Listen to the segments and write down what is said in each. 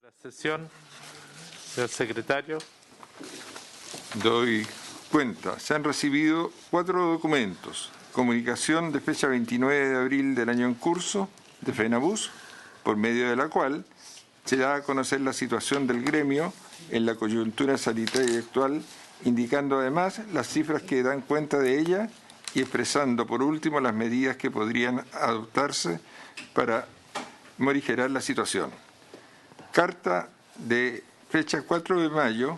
La sesión, señor secretario. Doy cuenta. Se han recibido 4 documentos. Comunicación de fecha 29 de abril del año en curso de FENABUS, por medio de la cual se da a conocer la situación del gremio en la coyuntura sanitaria actual, indicando además las cifras que dan cuenta de ella y expresando por último las medidas que podrían adoptarse para morigerar la situación. Carta de fecha 4 de mayo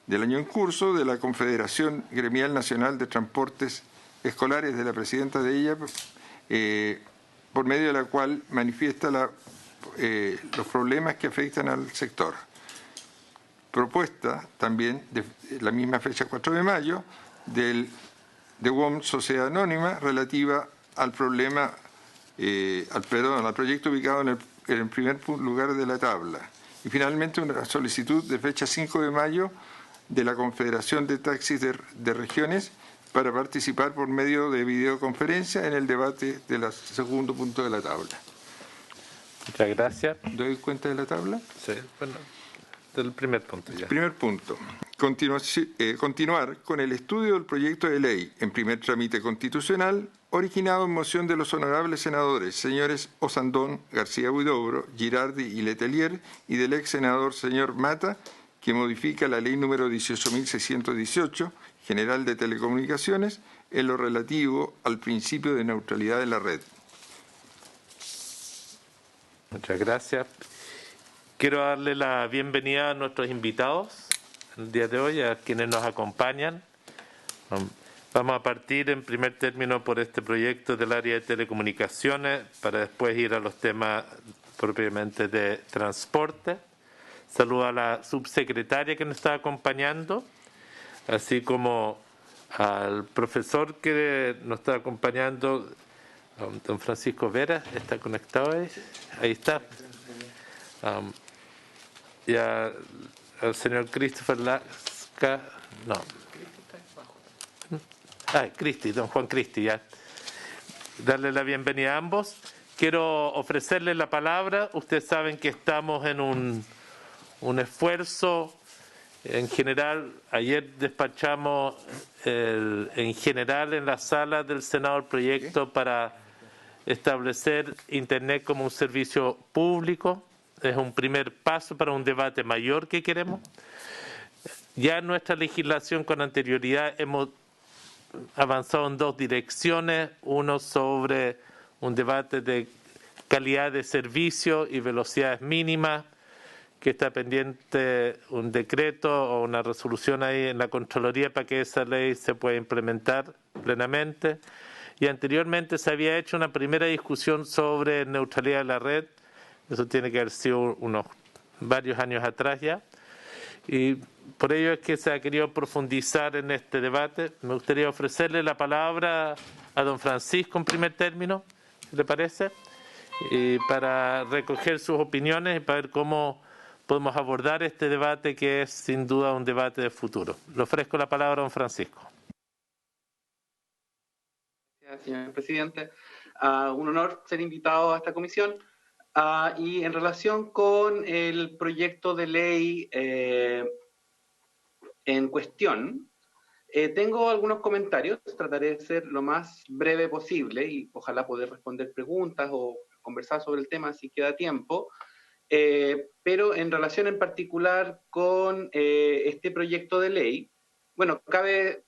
del año en curso de la Confederación Gremial Nacional de Transportes Escolares, de la presidenta de ella, por medio de la cual manifiesta los problemas que afectan al sector. Propuesta también de la misma fecha 4 de mayo de WOM Sociedad Anónima relativa al problema, al proyecto ubicado en el primer lugar de la tabla. Y finalmente una solicitud de fecha 5 de mayo de la Confederación de Taxis de Regiones para participar por medio de videoconferencia en el debate del segundo punto de la tabla. Muchas gracias. ¿Doy cuenta de la tabla? Sí, bueno, del primer punto ya. Primer punto. Continuar con el estudio del proyecto de ley en primer trámite constitucional originado en moción de los honorables senadores señores Osandón, García Huidobro, Girardi y Letelier y del ex senador señor Mata, que modifica la ley número 18.618, General de Telecomunicaciones, en lo relativo al principio de neutralidad de la red. Muchas gracias. Quiero darle la bienvenida a nuestros invitados el día de hoy, a quienes nos acompañan. Vamos a partir en primer término por este proyecto del área de telecomunicaciones para después ir a los temas propiamente de transporte. Saludo a la subsecretaria que nos está acompañando, así como al profesor que nos está acompañando, don Francisco Vera. ¿Está conectado ahí? Ahí está. Y al señor Christopher Lasca, no. Cristi, don Juan Cristi, ya. Darle la bienvenida a ambos. Quiero ofrecerles la palabra. Ustedes saben que estamos en un esfuerzo. En general, ayer despachamos en general en la sala del Senado el proyecto para establecer Internet como un servicio público. Es un primer paso para un debate mayor que queremos. Ya en nuestra legislación con anterioridad hemos avanzado en 2 direcciones, uno sobre un debate de calidad de servicio y velocidades mínimas, que está pendiente un decreto o una resolución ahí en la Contraloría para que esa ley se pueda implementar plenamente. Y anteriormente se había hecho una primera discusión sobre neutralidad de la red, eso tiene que haber sido unos varios años atrás ya, y por ello es que se ha querido profundizar en este debate. Me gustaría ofrecerle la palabra a don Francisco en primer término, ¿le parece? Y para recoger sus opiniones y para ver cómo podemos abordar este debate que es sin duda un debate de futuro. Le ofrezco la palabra a don Francisco. Gracias, señor presidente. Un honor ser invitado a esta comisión. Y en relación con el proyecto de ley en cuestión, tengo algunos comentarios. Trataré de ser lo más breve posible y ojalá poder responder preguntas o conversar sobre el tema si queda tiempo. Pero en relación en particular con este proyecto de ley, bueno, cabe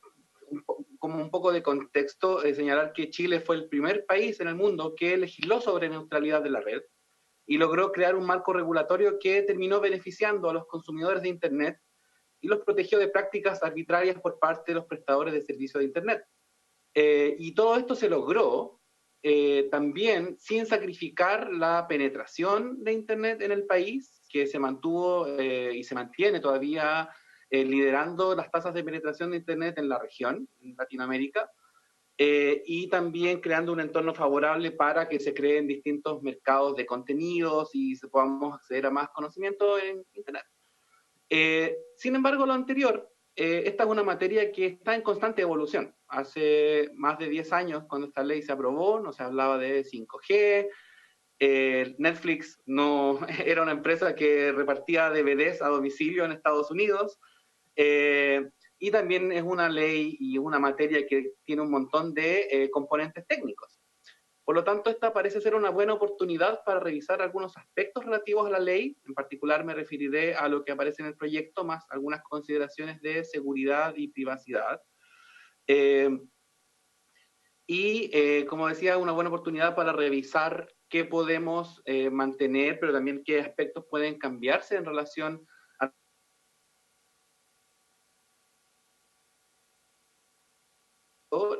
como un poco de contexto señalar que Chile fue el primer país en el mundo que legisló sobre neutralidad de la red y logró crear un marco regulatorio que terminó beneficiando a los consumidores de Internet y los protegió de prácticas arbitrarias por parte de los prestadores de servicios de Internet. Y todo esto se logró también sin sacrificar la penetración de Internet en el país, que se mantuvo y se mantiene todavía liderando las tasas de penetración de Internet en la región, en Latinoamérica, y también creando un entorno favorable para que se creen distintos mercados de contenidos y se podamos acceder a más conocimiento en Internet. Sin embargo, lo anterior, esta es una materia que está en constante evolución. Hace más de 10 años, cuando esta ley se aprobó, no se hablaba de 5G, Netflix no era una empresa que repartía DVDs a domicilio en Estados Unidos. Y también es una ley y una materia que tiene un montón de componentes técnicos. Por lo tanto, esta parece ser una buena oportunidad para revisar algunos aspectos relativos a la ley. En particular, me referiré a lo que aparece en el proyecto, más algunas consideraciones de seguridad y privacidad. Como decía, una buena oportunidad para revisar qué podemos mantener, pero también qué aspectos pueden cambiarse en relación a...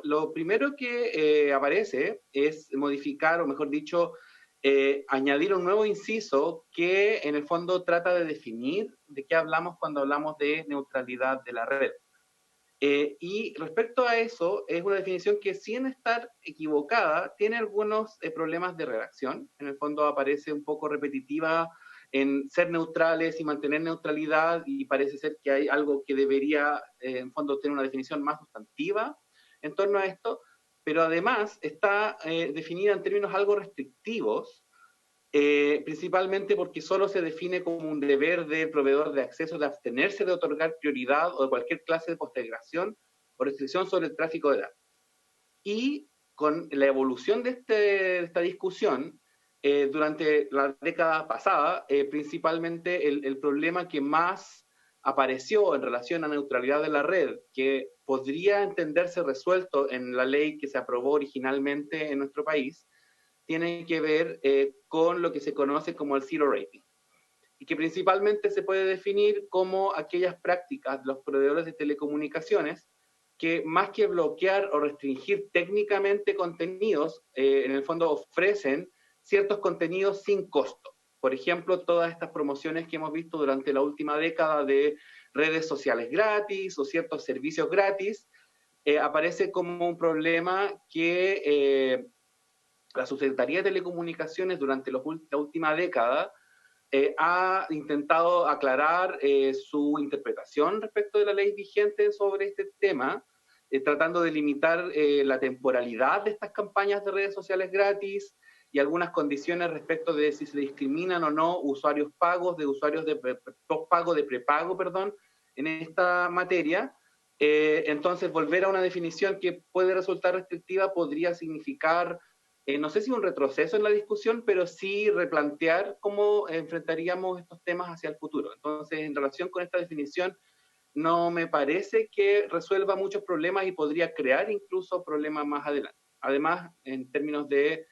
Lo primero que aparece es modificar, o mejor dicho, añadir un nuevo inciso que en el fondo trata de definir de qué hablamos cuando hablamos de neutralidad de la red. Y respecto a eso, es una definición que sin estar equivocada, tiene algunos problemas de redacción. En el fondo aparece un poco repetitiva en ser neutrales y mantener neutralidad, y parece ser que hay algo que debería, en fondo, tener una definición más sustantiva en torno a esto, pero además está definida en términos algo restrictivos, principalmente porque solo se define como un deber del proveedor de acceso de abstenerse de otorgar prioridad o de cualquier clase de postergación o restricción sobre el tráfico de datos. Y con la evolución de esta discusión, durante la década pasada, principalmente el problema que más apareció en relación a neutralidad de la red, que podría entenderse resuelto en la ley que se aprobó originalmente en nuestro país, tiene que ver con lo que se conoce como el zero rating, y que principalmente se puede definir como aquellas prácticas de los proveedores de telecomunicaciones que, más que bloquear o restringir técnicamente contenidos, en el fondo ofrecen ciertos contenidos sin costo. Por ejemplo, todas estas promociones que hemos visto durante la última década de redes sociales gratis o ciertos servicios gratis, aparece como un problema que la Subsecretaría de Telecomunicaciones durante la última década ha intentado aclarar su interpretación respecto de la ley vigente sobre este tema, tratando de limitar la temporalidad de estas campañas de redes sociales gratis y algunas condiciones respecto de si se discriminan o no usuarios pagos de usuarios de postpago, de prepago, perdón, en esta materia. Entonces, volver a una definición que puede resultar restrictiva podría significar, no sé si un retroceso en la discusión, pero sí replantear cómo enfrentaríamos estos temas hacia el futuro. Entonces, en relación con esta definición, no me parece que resuelva muchos problemas y podría crear incluso problemas más adelante. Además, en términos de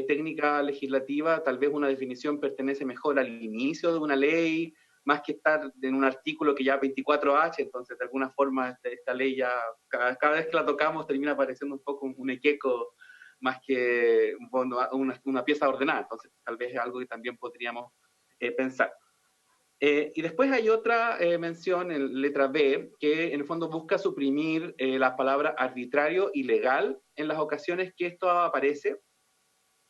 técnica legislativa, tal vez una definición pertenece mejor al inicio de una ley, más que estar en un artículo que ya 24H, entonces de alguna forma esta ley ya, cada vez que la tocamos termina pareciendo un poco un equeco más que una pieza ordenada, entonces tal vez es algo que también podríamos pensar. Y después hay otra mención en letra B, que en el fondo busca suprimir la palabra arbitrario y legal en las ocasiones que esto aparece,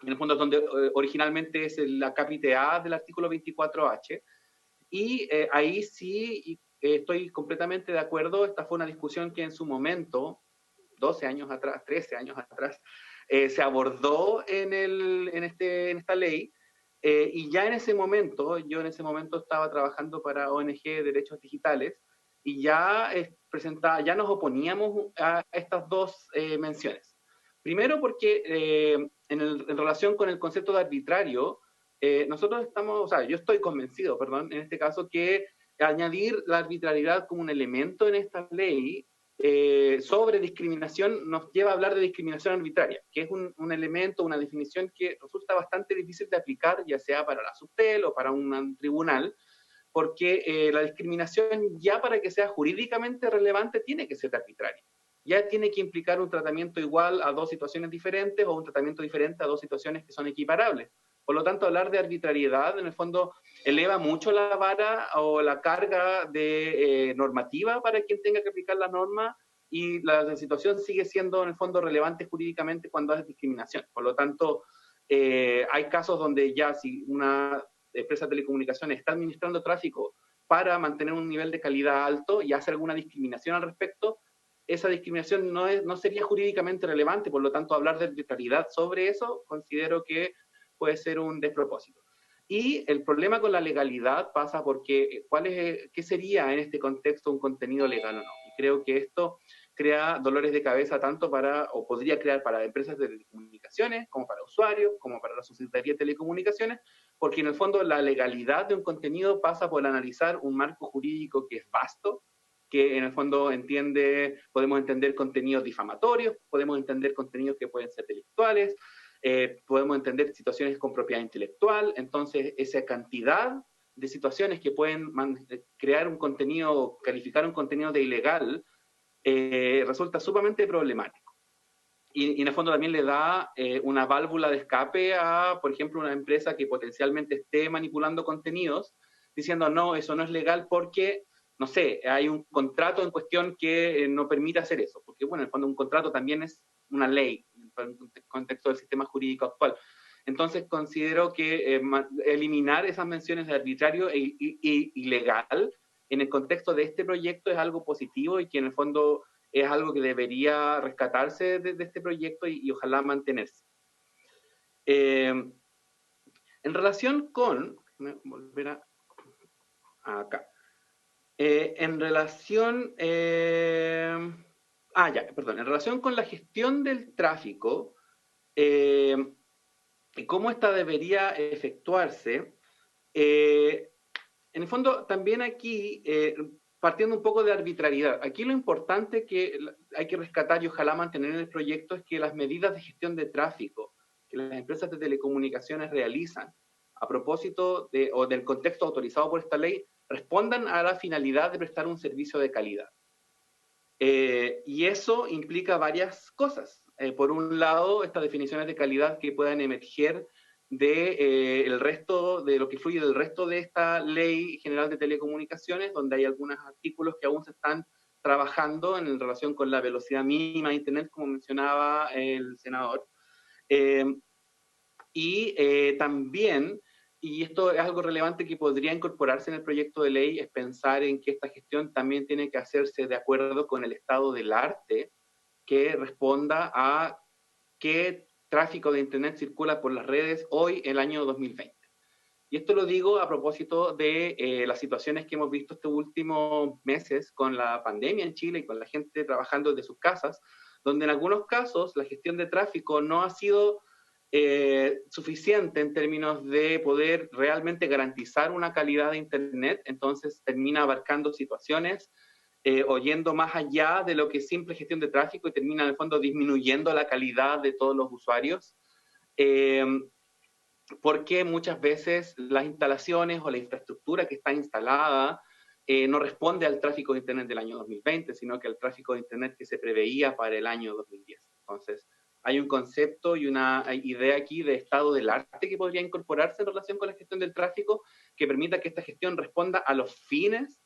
en el fondo donde originalmente es la capite A del artículo 24H, y ahí sí estoy completamente de acuerdo. Esta fue una discusión que en su momento, 12 años atrás, 13 años atrás, se abordó en esta ley, y ya en ese momento, yo en ese momento estaba trabajando para ONG Derechos Digitales, y ya ya nos oponíamos a estas dos menciones. Primero porque en relación con el concepto de arbitrario, nosotros estamos, o sea, yo estoy convencido, perdón, en este caso, que añadir la arbitrariedad como un elemento en esta ley sobre discriminación nos lleva a hablar de discriminación arbitraria, que es un elemento, una definición que resulta bastante difícil de aplicar, ya sea para la Subtel o para un tribunal, porque la discriminación, ya para que sea jurídicamente relevante, tiene que ser arbitraria. Ya tiene que implicar un tratamiento igual a dos situaciones diferentes o un tratamiento diferente a dos situaciones que son equiparables. Por lo tanto, hablar de arbitrariedad, en el fondo, eleva mucho la vara o la carga de normativa para quien tenga que aplicar la norma, y la situación sigue siendo, en el fondo, relevante jurídicamente cuando es discriminación. Por lo tanto, hay casos donde ya si una empresa de telecomunicaciones está administrando tráfico para mantener un nivel de calidad alto y hace alguna discriminación al respecto, esa discriminación no sería jurídicamente relevante. Por lo tanto, hablar de arbitrariedad sobre eso, considero que puede ser un despropósito. Y el problema con la legalidad pasa porque ¿qué sería en este contexto un contenido legal o no? Y creo que esto crea dolores de cabeza tanto o podría crear para empresas de telecomunicaciones, como para usuarios, como para la Subsecretaría de Telecomunicaciones, porque en el fondo la legalidad de un contenido pasa por analizar un marco jurídico que es vasto, que en el fondo podemos entender contenidos difamatorios, podemos entender contenidos que pueden ser delictuales, podemos entender situaciones con propiedad intelectual. Entonces esa cantidad de situaciones que pueden crear un contenido, calificar un contenido de ilegal, resulta sumamente problemático. Y en el fondo también le da una válvula de escape a, por ejemplo, una empresa que potencialmente esté manipulando contenidos, diciendo, no, eso no es legal porque, no sé, hay un contrato en cuestión que no permite hacer eso. Porque, bueno, en el fondo un contrato también es una ley, en el contexto del sistema jurídico actual. Entonces considero que eliminar esas menciones de arbitrario e ilegal en el contexto de este proyecto es algo positivo y que en el fondo es algo que debería rescatarse de este proyecto y ojalá mantenerse. En relación con, volver a acá, en relación, en relación con la gestión del tráfico y cómo esta debería efectuarse, en el fondo también aquí partiendo un poco de arbitrariedad. Aquí lo importante que hay que rescatar y ojalá mantener en el proyecto es que las medidas de gestión de tráfico que las empresas de telecomunicaciones realizan a propósito del contexto autorizado por esta ley respondan a la finalidad de prestar un servicio de calidad. Y eso implica varias cosas. Por un lado, estas definiciones de calidad que puedan emerger de el resto de lo que fluye del resto de esta ley general de telecomunicaciones, donde hay algunos artículos que aún se están trabajando en relación con la velocidad mínima de Internet, como mencionaba el senador. También, y esto es algo relevante que podría incorporarse en el proyecto de ley, es pensar en que esta gestión también tiene que hacerse de acuerdo con el estado del arte que responda a qué tráfico de Internet circula por las redes hoy, el año 2020. Y esto lo digo a propósito de las situaciones que hemos visto estos últimos meses con la pandemia en Chile y con la gente trabajando desde sus casas, donde en algunos casos la gestión de tráfico no ha sido suficiente en términos de poder realmente garantizar una calidad de Internet, entonces termina abarcando situaciones o yendo más allá de lo que es simple gestión de tráfico y termina en el fondo disminuyendo la calidad de todos los usuarios. Porque muchas veces las instalaciones o la infraestructura que está instalada no responde al tráfico de Internet del año 2020, sino que al tráfico de Internet que se preveía para el año 2010. Entonces, hay un concepto y una idea aquí de estado del arte que podría incorporarse en relación con la gestión del tráfico, que permita que esta gestión responda a los fines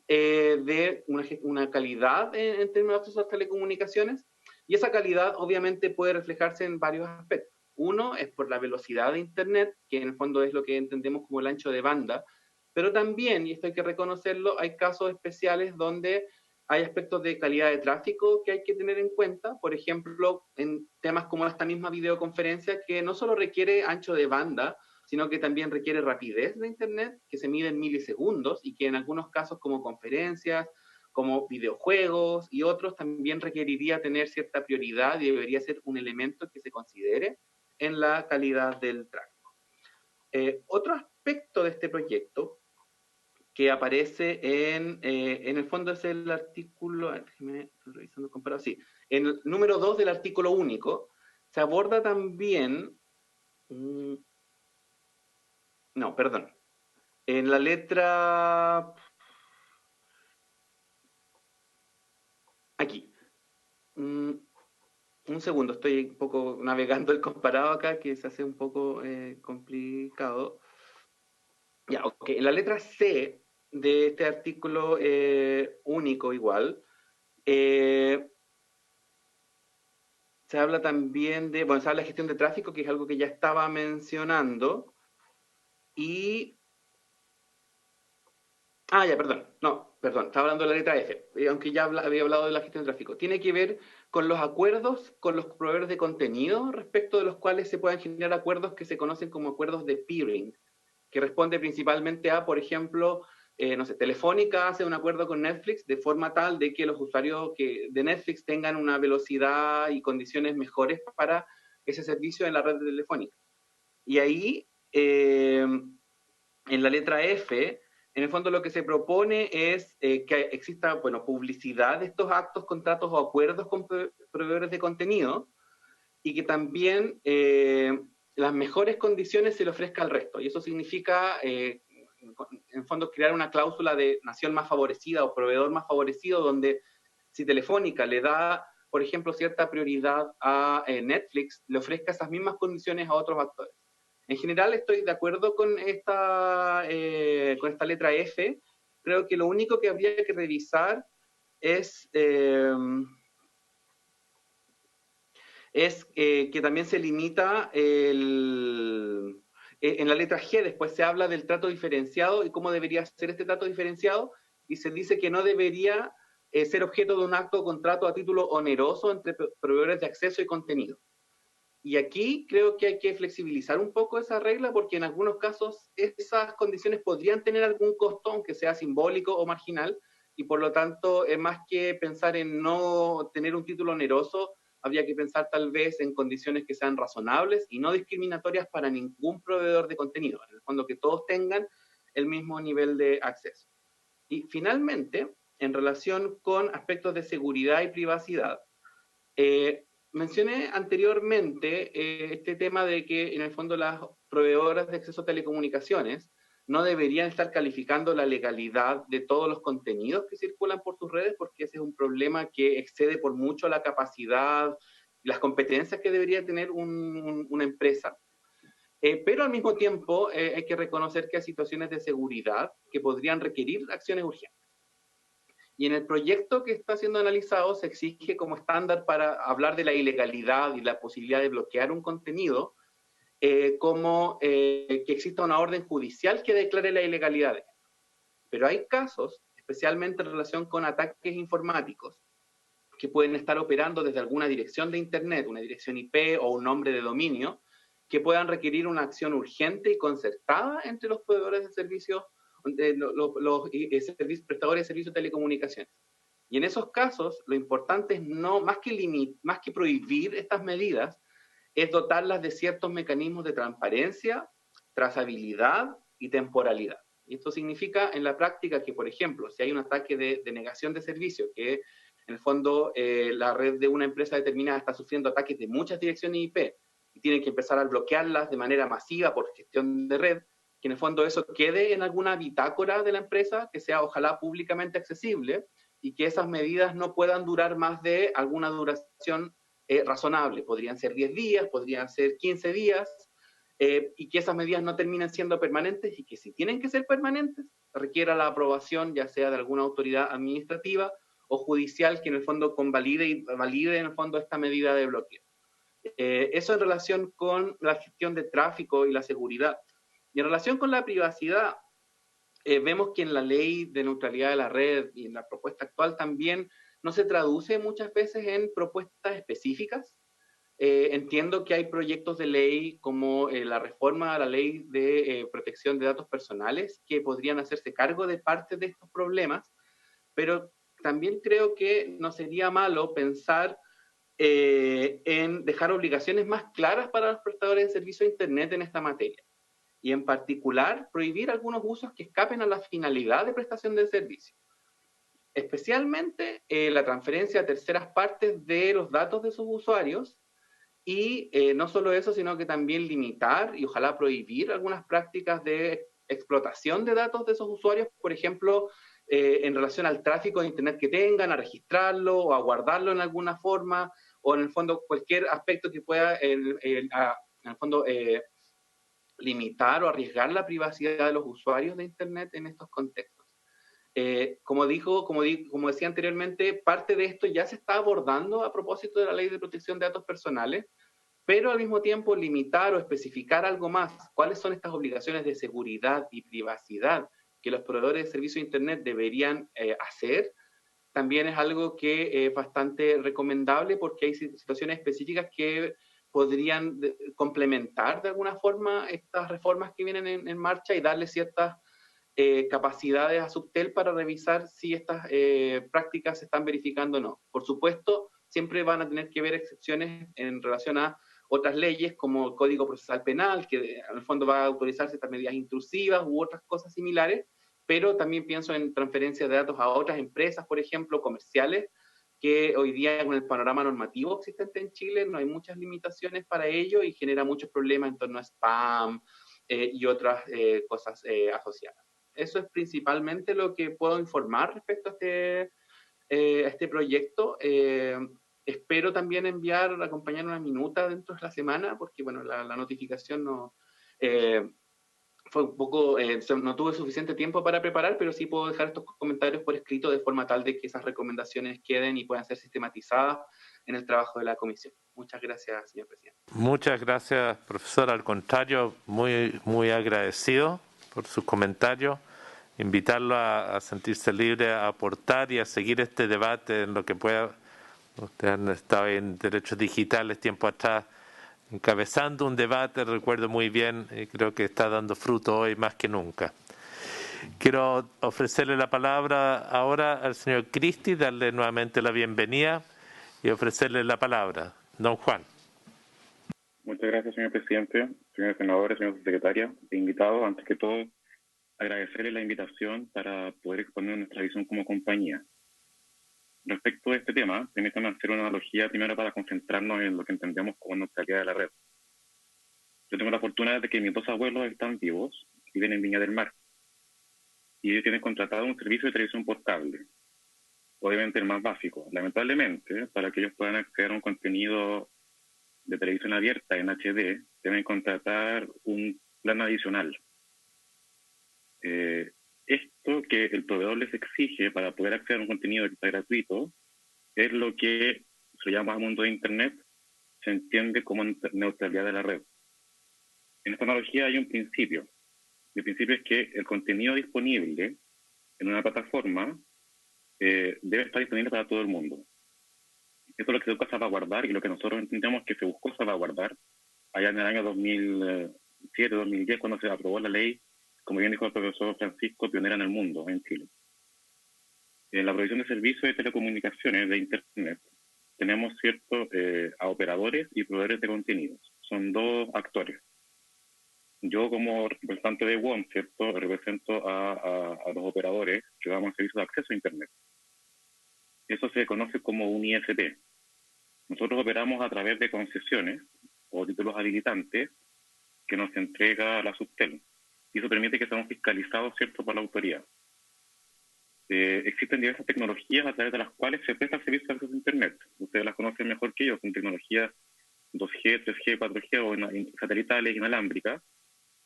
de una calidad en términos de acceso a telecomunicaciones, y esa calidad obviamente puede reflejarse en varios aspectos. Uno es por la velocidad de Internet, que en el fondo es lo que entendemos como el ancho de banda, pero también, y esto hay que reconocerlo, hay casos especiales donde hay aspectos de calidad de tráfico que hay que tener en cuenta, por ejemplo, en temas como esta misma videoconferencia, que no solo requiere ancho de banda, sino que también requiere rapidez de Internet, que se mide en milisegundos y que en algunos casos como conferencias, como videojuegos y otros, también requeriría tener cierta prioridad y debería ser un elemento que se considere en la calidad del tráfico. Otro aspecto de este proyecto que aparece en el fondo es el artículo, estoy revisando comparado, sí, en el número 2 del artículo único, se aborda también, no, perdón, en la letra, aquí, un segundo, estoy un poco navegando el comparado acá, que se hace un poco complicado. Ya, ok. En la letra C de este artículo único igual, se habla también de, bueno, se habla de gestión de tráfico, que es algo que ya estaba mencionando, y... Ah, ya, perdón, no, perdón, estaba hablando de la letra F, aunque ya había hablado de la gestión de tráfico, tiene que ver con los acuerdos con los proveedores de contenido, respecto de los cuales se puedan generar acuerdos que se conocen como acuerdos de peering, que responde principalmente a, por ejemplo, no sé, Telefónica hace un acuerdo con Netflix de forma tal de que los usuarios de Netflix tengan una velocidad y condiciones mejores para ese servicio en la red de Telefónica. Y ahí, en la letra F, en el fondo lo que se propone es que exista, bueno, publicidad de estos actos, contratos o acuerdos con proveedores de contenido, y que también las mejores condiciones se le ofrezca al resto. Y eso significa, en el fondo, crear una cláusula de nación más favorecida o proveedor más favorecido, donde si Telefónica le da, por ejemplo, cierta prioridad a Netflix, le ofrezca esas mismas condiciones a otros actores. En general estoy de acuerdo con esta letra F. Creo que lo único que habría que revisar es que también se limita en la letra G. Después se habla del trato diferenciado y cómo debería ser este trato diferenciado, y se dice que no debería ser objeto de un acto o contrato a título oneroso entre proveedores de acceso y contenido. Y aquí creo que hay que flexibilizar un poco esa regla, porque en algunos casos esas condiciones podrían tener algún costo, aunque sea simbólico o marginal, y por lo tanto, más que pensar en no tener un título oneroso, habría que pensar tal vez en condiciones que sean razonables y no discriminatorias para ningún proveedor de contenido, en el fondo que todos tengan el mismo nivel de acceso. Y finalmente, en relación con aspectos de seguridad y privacidad, mencioné anteriormente este tema de que en el fondo las proveedoras de acceso a telecomunicaciones no deberían estar calificando la legalidad de todos los contenidos que circulan por sus redes, porque ese es un problema que excede por mucho la capacidad y las competencias que debería tener una empresa. Pero al mismo tiempo hay que reconocer que hay situaciones de seguridad que podrían requerir acciones urgentes. Y en el proyecto que está siendo analizado se exige como estándar para hablar de la ilegalidad y la posibilidad de bloquear un contenido, como que exista una orden judicial que declare la ilegalidad de esto. Pero hay casos, especialmente en relación con ataques informáticos, que pueden estar operando desde alguna dirección de Internet, una dirección IP o un nombre de dominio, que puedan requerir una acción urgente y concertada entre los proveedores de servicios, los prestadores de servicios de telecomunicaciones. Y en esos casos, lo importante es no, más que prohibir estas medidas, es dotarlas de ciertos mecanismos de transparencia, trazabilidad y temporalidad. Y esto significa en la práctica que, por ejemplo, si hay un ataque de negación de servicio, que en el fondo la red de una empresa determinada está sufriendo ataques de muchas direcciones IP y tienen que empezar a bloquearlas de manera masiva por gestión de red, que en el fondo eso quede en alguna bitácora de la empresa, que sea ojalá públicamente accesible, y que esas medidas no puedan durar más de alguna duración razonable. Podrían ser 10 días, podrían ser 15 días, y que esas medidas no terminen siendo permanentes, y que si tienen que ser permanentes, requiera la aprobación ya sea de alguna autoridad administrativa o judicial que en el fondo convalide y valide en el fondo esta medida de bloqueo. Eso en relación con la gestión de tráfico y la seguridad. Y en relación con la privacidad, vemos que en la ley de neutralidad de la red y en la propuesta actual también no se traduce muchas veces en propuestas específicas. Entiendo que hay proyectos de ley como la reforma a la ley de protección de datos personales que podrían hacerse cargo de parte de estos problemas, pero también creo que no sería malo pensar en dejar obligaciones más claras para los prestadores de servicio de Internet en esta materia. Y en particular, prohibir algunos usos que escapen a la finalidad de prestación del servicio. Especialmente la transferencia a terceras partes de los datos de sus usuarios, y no solo eso, sino que también limitar y ojalá prohibir algunas prácticas de explotación de datos de esos usuarios, por ejemplo, en relación al tráfico de Internet que tengan, a registrarlo o a guardarlo en alguna forma, o en el fondo cualquier aspecto que pueda, en el fondo, limitar o arriesgar la privacidad de los usuarios de Internet en estos contextos. Como decía anteriormente, parte de esto ya se está abordando a propósito de la Ley de Protección de Datos Personales, pero al mismo tiempo limitar o especificar algo más cuáles son estas obligaciones de seguridad y privacidad que los proveedores de servicios de Internet deberían hacer, también es algo que es bastante recomendable porque hay situaciones específicas que podrían complementar de alguna forma estas reformas que vienen en marcha y darle ciertas capacidades a Subtel para revisar si estas prácticas se están verificando o no. Por supuesto, siempre van a tener que haber excepciones en relación a otras leyes como el Código Procesal Penal, que en el fondo va a autorizar ciertas medidas intrusivas u otras cosas similares, pero también pienso en transferencia de datos a otras empresas, por ejemplo, comerciales, que hoy día con el panorama normativo existente en Chile no hay muchas limitaciones para ello y genera muchos problemas en torno a spam y otras cosas asociadas. Eso es principalmente lo que puedo informar respecto a este proyecto. Espero también acompañar una minuta dentro de la semana, porque bueno, la notificación no fue un poco, no tuve suficiente tiempo para preparar, pero sí puedo dejar estos comentarios por escrito de forma tal de que esas recomendaciones queden y puedan ser sistematizadas en el trabajo de la comisión. Muchas gracias, señor presidente. Muchas gracias, profesor. Al contrario, muy agradecido por sus comentarios. Invitarlo a sentirse libre, a aportar y a seguir este debate en lo que pueda. Ustedes han estado en derechos digitales tiempo atrás encabezando un debate, recuerdo muy bien, y creo que está dando fruto hoy más que nunca. Quiero ofrecerle la palabra ahora al señor Cristi, darle nuevamente la bienvenida y ofrecerle la palabra. Don Juan. Muchas gracias, señor presidente, señores senadores, señor secretaria, invitados. Antes que todo, agradecerle la invitación para poder exponer nuestra visión como compañía. Respecto a este tema, permítanme hacer una analogía primero para concentrarnos en lo que entendemos como neutralidad de la red. Yo tengo la fortuna de que mis dos abuelos están vivos, viven en Viña del Mar, y ellos tienen contratado un servicio de televisión por cable, obviamente el más básico. Lamentablemente, para que ellos puedan acceder a un contenido de televisión abierta en HD, deben contratar un plan adicional. Esto que el proveedor les exige para poder acceder a un contenido que está gratuito es lo que se llama mundo de Internet, se entiende como neutralidad de la red. En esta analogía hay un principio. El principio es que el contenido disponible en una plataforma debe estar disponible para todo el mundo. Esto es lo que se busca salvaguardar y lo que nosotros entendemos que se buscó salvaguardar allá en el año 2007-2010 cuando se aprobó la ley, como bien dijo el profesor Francisco, pionera en el mundo, en Chile. En la provisión de servicios de telecomunicaciones de Internet tenemos a operadores y proveedores de contenidos. Son dos actores. Yo como representante de WOM, represento a los operadores que damos servicios de acceso a Internet. Eso se conoce como un ISP. Nosotros operamos a través de concesiones o títulos habilitantes que nos entrega la Subtel. Y eso permite que seamos fiscalizados, por la autoridad. Existen diversas tecnologías a través de las cuales se presta servicio de acceso a Internet. Ustedes las conocen mejor que yo, son tecnologías 2G, 3G, 4G o satelitales, inalámbricas.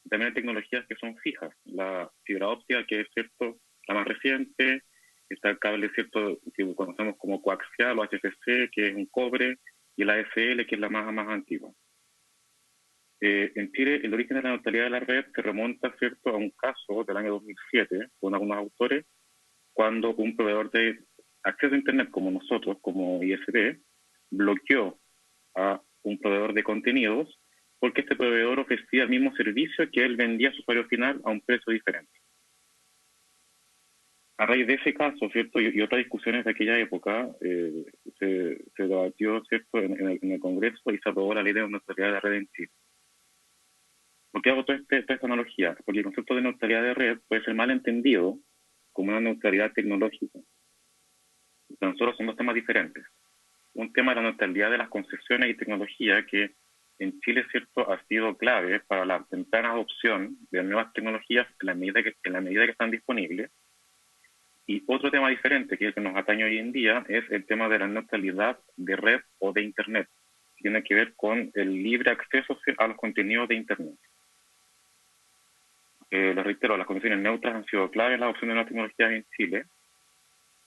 También hay tecnologías que son fijas. La fibra óptica, que es la más reciente. Está el cable, que conocemos como coaxial o HFC, que es un cobre, y la ADSL, que es la más antigua. En Chile, el origen de la neutralidad de la red se remonta, a un caso del año 2007, con algunos autores, cuando un proveedor de acceso a Internet como nosotros, como ISP, bloqueó a un proveedor de contenidos porque este proveedor ofrecía el mismo servicio que él vendía a su usuario final a un precio diferente. A raíz de ese caso, y otras discusiones de aquella época, se debatió, en el Congreso y se aprobó la ley de neutralidad de la red en Chile. ¿Por qué hago toda esta analogía? Porque el concepto de neutralidad de red puede ser mal entendido como una neutralidad tecnológica. Tan solo son dos temas diferentes. Un tema es la neutralidad de las concesiones y tecnología, que en Chile, ha sido clave para la temprana adopción de nuevas tecnologías en la medida que están disponibles. Y otro tema diferente, que es el que nos atañe hoy en día, es el tema de la neutralidad de red o de Internet. Tiene que ver con el libre acceso a los contenidos de Internet. Les reitero, las condiciones neutras han sido claves en la adopción de nuevas tecnologías en Chile.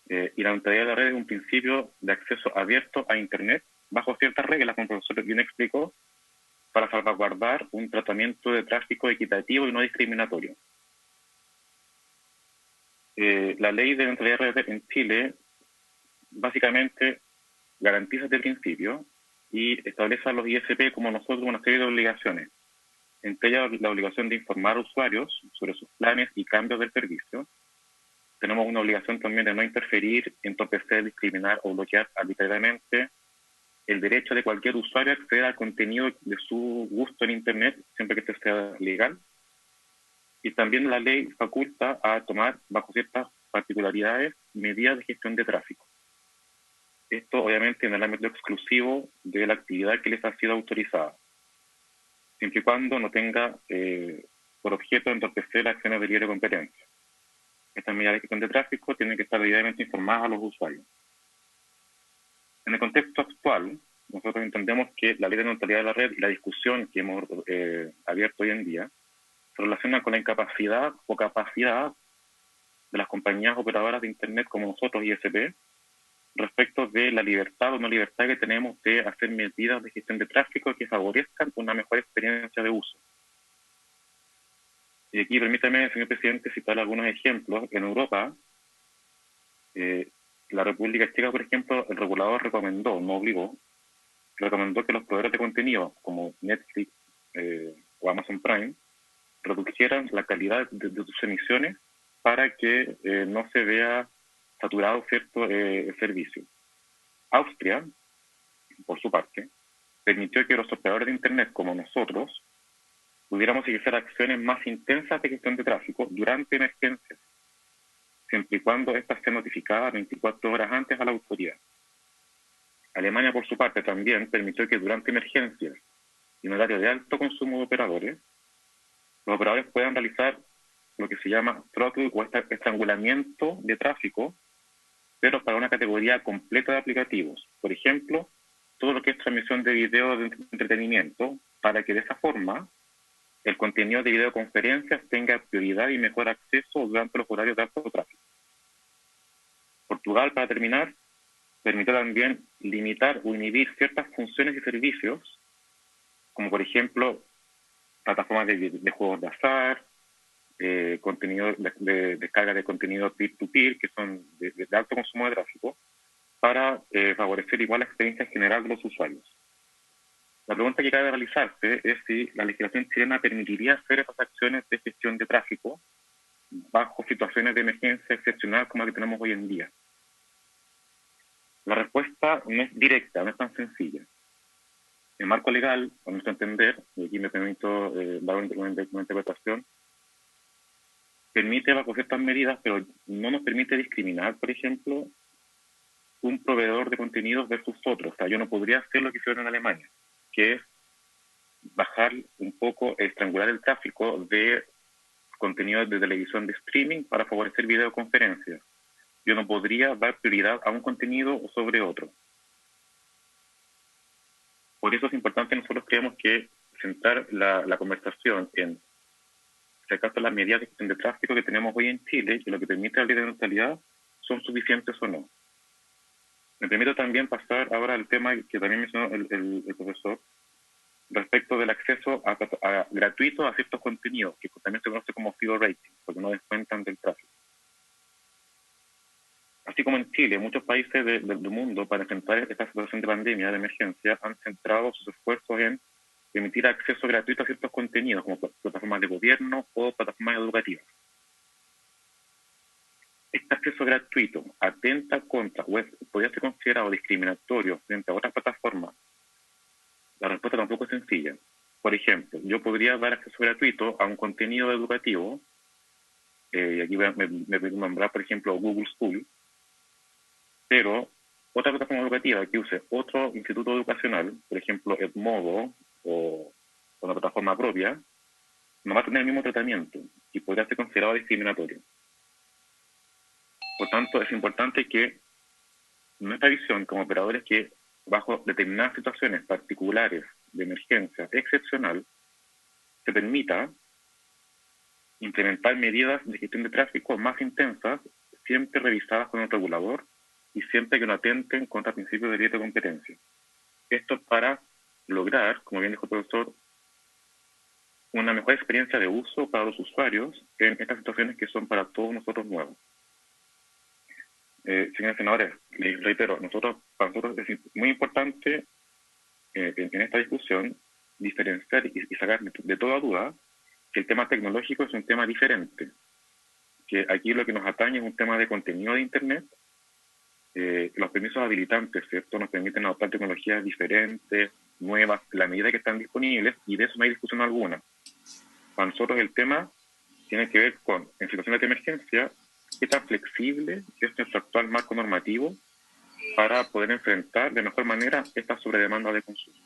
Y la neutralidad de la red es un principio de acceso abierto a Internet bajo ciertas reglas, como el profesor bien explicó, para salvaguardar un tratamiento de tráfico equitativo y no discriminatorio. la ley de neutralidad de red en Chile básicamente garantiza este principio y establece a los ISP como nosotros una serie de obligaciones. Entre ellas la obligación de informar a usuarios sobre sus planes y cambios del servicio. Tenemos una obligación también de no interferir, entorpecer, discriminar o bloquear arbitrariamente el derecho de cualquier usuario a acceder al contenido de su gusto en Internet, siempre que este sea legal. Y también la ley faculta a tomar, bajo ciertas particularidades, medidas de gestión de tráfico. Esto, obviamente, en el ámbito exclusivo de la actividad que les ha sido autorizada, siempre y cuando no tenga por objeto entorpecer las acciones de libre competencia. Estas medidas de gestión de tráfico tienen que estar debidamente informadas a los usuarios. En el contexto actual, nosotros entendemos que la ley de neutralidad de la red y la discusión que hemos abierto hoy en día se relaciona con la incapacidad o capacidad de las compañías operadoras de Internet como nosotros, ISP, respecto de la libertad o no libertad que tenemos de hacer medidas de gestión de tráfico que favorezcan una mejor experiencia de uso. Y aquí permítame, señor presidente, citar algunos ejemplos. En Europa, la República Checa, por ejemplo, el regulador recomendó, no obligó, recomendó que los proveedores de contenido como Netflix o Amazon Prime redujeran la calidad de sus emisiones para que no se vea saturado cierto servicio. Austria, por su parte, permitió que los operadores de Internet como nosotros pudiéramos ejercer acciones más intensas de gestión de tráfico durante emergencias, siempre y cuando estas sean notificadas 24 horas antes a la autoridad. Alemania, por su parte, también permitió que durante emergencias y en horario de alto consumo de operadores, los operadores puedan realizar lo que se llama throttle o estrangulamiento de tráfico, pero para una categoría completa de aplicativos. Por ejemplo, todo lo que es transmisión de video de entretenimiento, para que de esa forma el contenido de videoconferencias tenga prioridad y mejor acceso durante los horarios de alto tráfico. Portugal, para terminar, permitió también limitar o inhibir ciertas funciones y servicios, como por ejemplo plataformas de juegos de azar, contenido de descarga de contenido peer-to-peer, que son de alto consumo de tráfico, para favorecer igual la experiencia general de los usuarios. La pregunta que cabe realizarse es si la legislación chilena permitiría hacer esas acciones de gestión de tráfico bajo situaciones de emergencia excepcional como la que tenemos hoy en día. La respuesta no es directa, no es tan sencilla. El marco legal, a nuestro entender, y aquí me permito dar una interpretación, permite bajo ciertas medidas, pero no nos permite discriminar, por ejemplo, un proveedor de contenidos versus otro. O sea, yo no podría hacer lo que hicieron en Alemania, que es bajar un poco, estrangular el tráfico de contenidos de televisión de streaming para favorecer videoconferencias. Yo no podría dar prioridad a un contenido sobre otro. Por eso es importante, nosotros creemos que centrar la conversación en, si acaso, las medidas de gestión de tráfico que tenemos hoy en Chile, que lo que permite la ley de neutralidad, son suficientes o no. Me permito también pasar ahora al tema que también mencionó el profesor, respecto del acceso gratuito a ciertos contenidos, que también se conoce como zero rating, porque no descuentan del tráfico. Así como en Chile, muchos países del mundo, para enfrentar esta situación de pandemia, de emergencia, han centrado sus esfuerzos en permitir acceso gratuito a ciertos contenidos, como plataformas de gobierno o plataformas educativas. Este acceso gratuito atenta contra o podría ser considerado discriminatorio frente a otras plataformas. La respuesta tampoco es sencilla. Por ejemplo, yo podría dar acceso gratuito a un contenido educativo, y aquí me puedo nombrar, por ejemplo, Google School, pero otra plataforma educativa que use otro instituto educacional, por ejemplo, Edmodo o una plataforma propia, no va a tener el mismo tratamiento y podría ser considerado discriminatorio. Por tanto, es importante que nuestra visión como operadores que bajo determinadas situaciones particulares de emergencia excepcional se permita implementar medidas de gestión de tráfico más intensas, siempre revisadas con el regulador y siempre que no atenten contra principios de libre competencia. Esto para lograr, como bien dijo el profesor, una mejor experiencia de uso para los usuarios en estas situaciones que son para todos nosotros nuevos. Señores senadores, les reitero, para nosotros es muy importante en esta discusión diferenciar y sacar de toda duda que el tema tecnológico es un tema diferente, que aquí lo que nos atañe es un tema de contenido de Internet. Los permisos habilitantes, ¿cierto?, nos permiten adoptar tecnologías diferentes, nuevas, en la medida que están disponibles, y de eso no hay discusión alguna. Para nosotros el tema tiene que ver con, en situaciones de emergencia, qué tan flexible es nuestro actual marco normativo para poder enfrentar de mejor manera esta sobredemanda de consumo.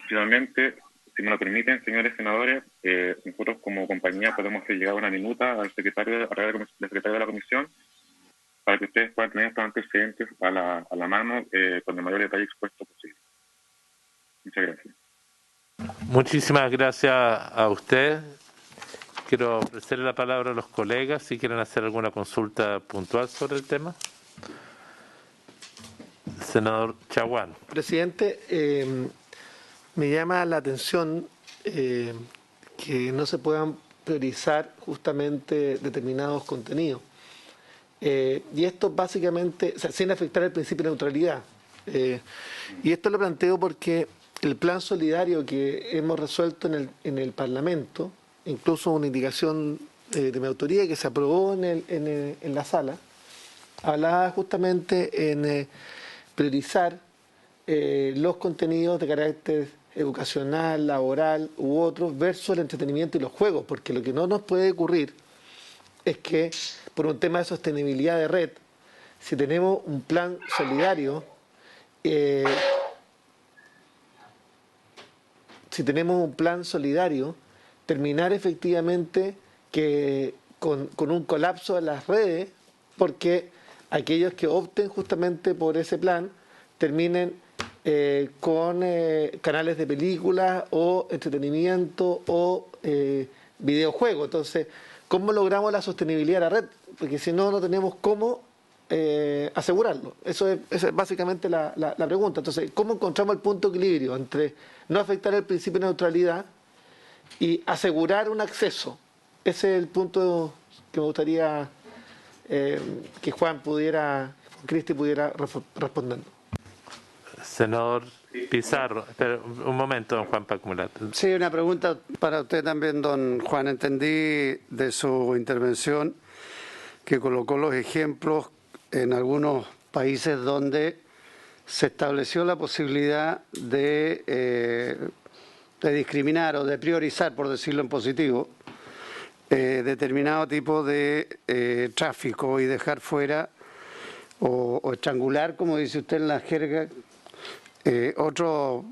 Finalmente, si me lo permiten, señores senadores, nosotros como compañía podemos hacer llegar una minuta al secretario de la comisión para que ustedes puedan tener estos antecedentes a la mano con el mayor detalle expuesto posible. Muchas gracias. Muchísimas gracias a usted. Quiero ofrecerle la palabra a los colegas si quieren hacer alguna consulta puntual sobre el tema. Senador Chaguán. Presidente, me llama la atención que no se puedan priorizar justamente determinados contenidos. Y esto básicamente, o sea, sin afectar el principio de neutralidad. Y esto lo planteo porque el plan solidario que hemos resuelto en el Parlamento, incluso una indicación de mi autoría que se aprobó en la sala, hablaba justamente en priorizar los contenidos de carácter educacional, laboral u otros versus el entretenimiento y los juegos, porque lo que no nos puede ocurrir es que por un tema de sostenibilidad de red, si tenemos un plan solidario, terminar efectivamente que con un colapso de las redes, porque aquellos que opten justamente por ese plan terminen con canales de películas o entretenimiento o videojuegos. Entonces, ¿cómo logramos la sostenibilidad de la red? Porque si no, no tenemos cómo asegurarlo. Esa es básicamente la pregunta. Entonces, ¿cómo encontramos el punto de equilibrio entre no afectar el principio de neutralidad y asegurar un acceso? Ese es el punto que me gustaría que Cristi pudiera responder. Senador Pizarro, espera un momento, don Juan, para acumular. Sí, una pregunta para usted también, don Juan. Entendí de su intervención que colocó los ejemplos en algunos países donde se estableció la posibilidad de discriminar o de priorizar, por decirlo en positivo, determinado tipo de tráfico y dejar fuera o estrangular, como dice usted en la jerga, otros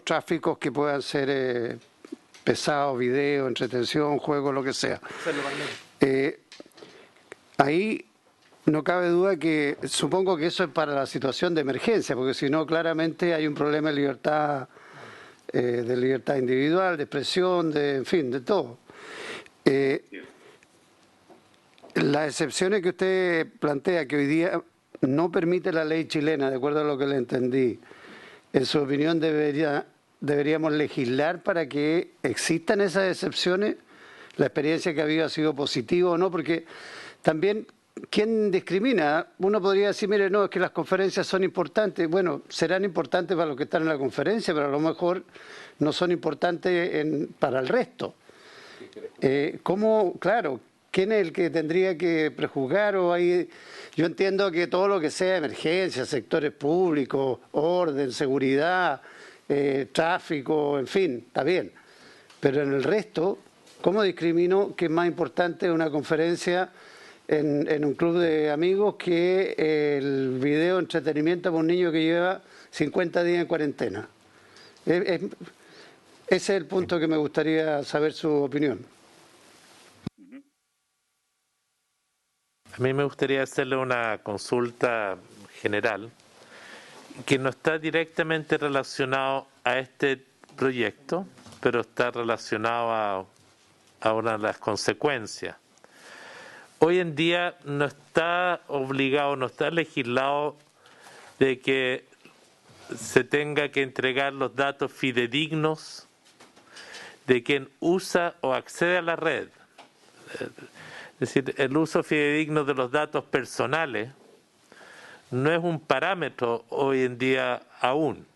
tráficos que puedan ser pesados, video, entretención, juego, lo que sea. Ahí no cabe duda que supongo que eso es para la situación de emergencia, porque si no, claramente hay un problema de libertad individual, de expresión, en fin, de todo. Las excepciones que usted plantea, que hoy día no permite la ley chilena, de acuerdo a lo que le entendí, en su opinión deberíamos legislar para que existan esas excepciones. La experiencia que ha habido ha sido positiva o no, porque también, ¿quién discrimina? Uno podría decir, mire, no, es que las conferencias son importantes. Bueno, serán importantes para los que están en la conferencia, pero a lo mejor no son importantes para el resto. ¿Cómo? Claro, ¿quién es el que tendría que prejuzgar? Yo entiendo que todo lo que sea emergencia, sectores públicos, orden, seguridad, tráfico, en fin, está bien. Pero en el resto, ¿cómo discrimino que es más importante una conferencia en un club de amigos que el video entretenimiento para un niño que lleva 50 días en cuarentena? Ese es el punto que me gustaría saber su opinión. A mí me gustaría hacerle una consulta general que no está directamente relacionado a este proyecto, pero está relacionado a una de las consecuencias. Hoy en día no está obligado, no está legislado de que se tenga que entregar los datos fidedignos de quien usa o accede a la red. Es decir, el uso fidedigno de los datos personales no es un parámetro hoy en día aún.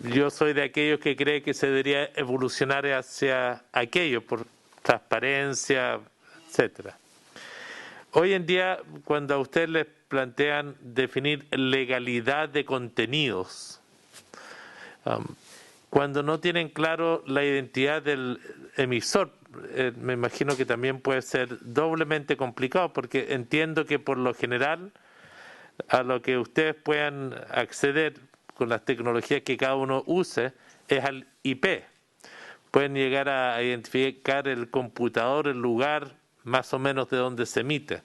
Yo soy de aquellos que cree que se debería evolucionar hacia aquello por transparencia, etcétera. Hoy en día, cuando a ustedes les plantean definir legalidad de contenidos, cuando no tienen claro la identidad del emisor, me imagino que también puede ser doblemente complicado, porque entiendo que por lo general a lo que ustedes puedan acceder con las tecnologías que cada uno use es al IP. Pueden llegar a identificar el computador, el lugar más o menos de donde se emite.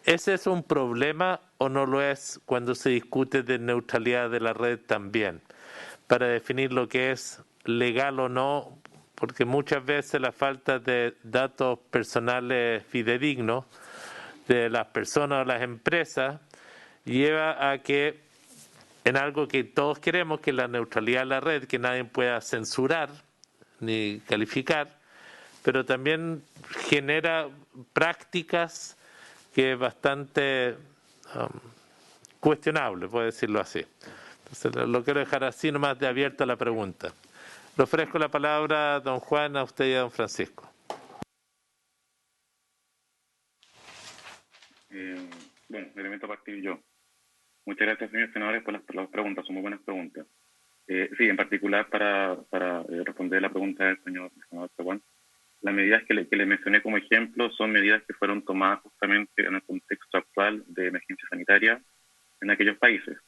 ¿Ese es un problema o no lo es cuando se discute de neutralidad de la red también? Para definir lo que es legal o no, porque muchas veces la falta de datos personales fidedignos de las personas o las empresas lleva a que en algo que todos queremos, que es la neutralidad de la red, que nadie pueda censurar ni calificar, pero también genera prácticas que es bastante cuestionable, puedo decirlo así. Entonces lo quiero dejar así nomás de abierta la pregunta. Le ofrezco la palabra a don Juan, a usted y a don Francisco. Bueno, me permito partir yo. Muchas gracias, señores senadores, por las preguntas, son muy buenas preguntas. Sí, en particular para responder la pregunta del senador Juan, las medidas que le mencioné como ejemplo son medidas que fueron tomadas justamente en el contexto actual de emergencia sanitaria en aquellos países.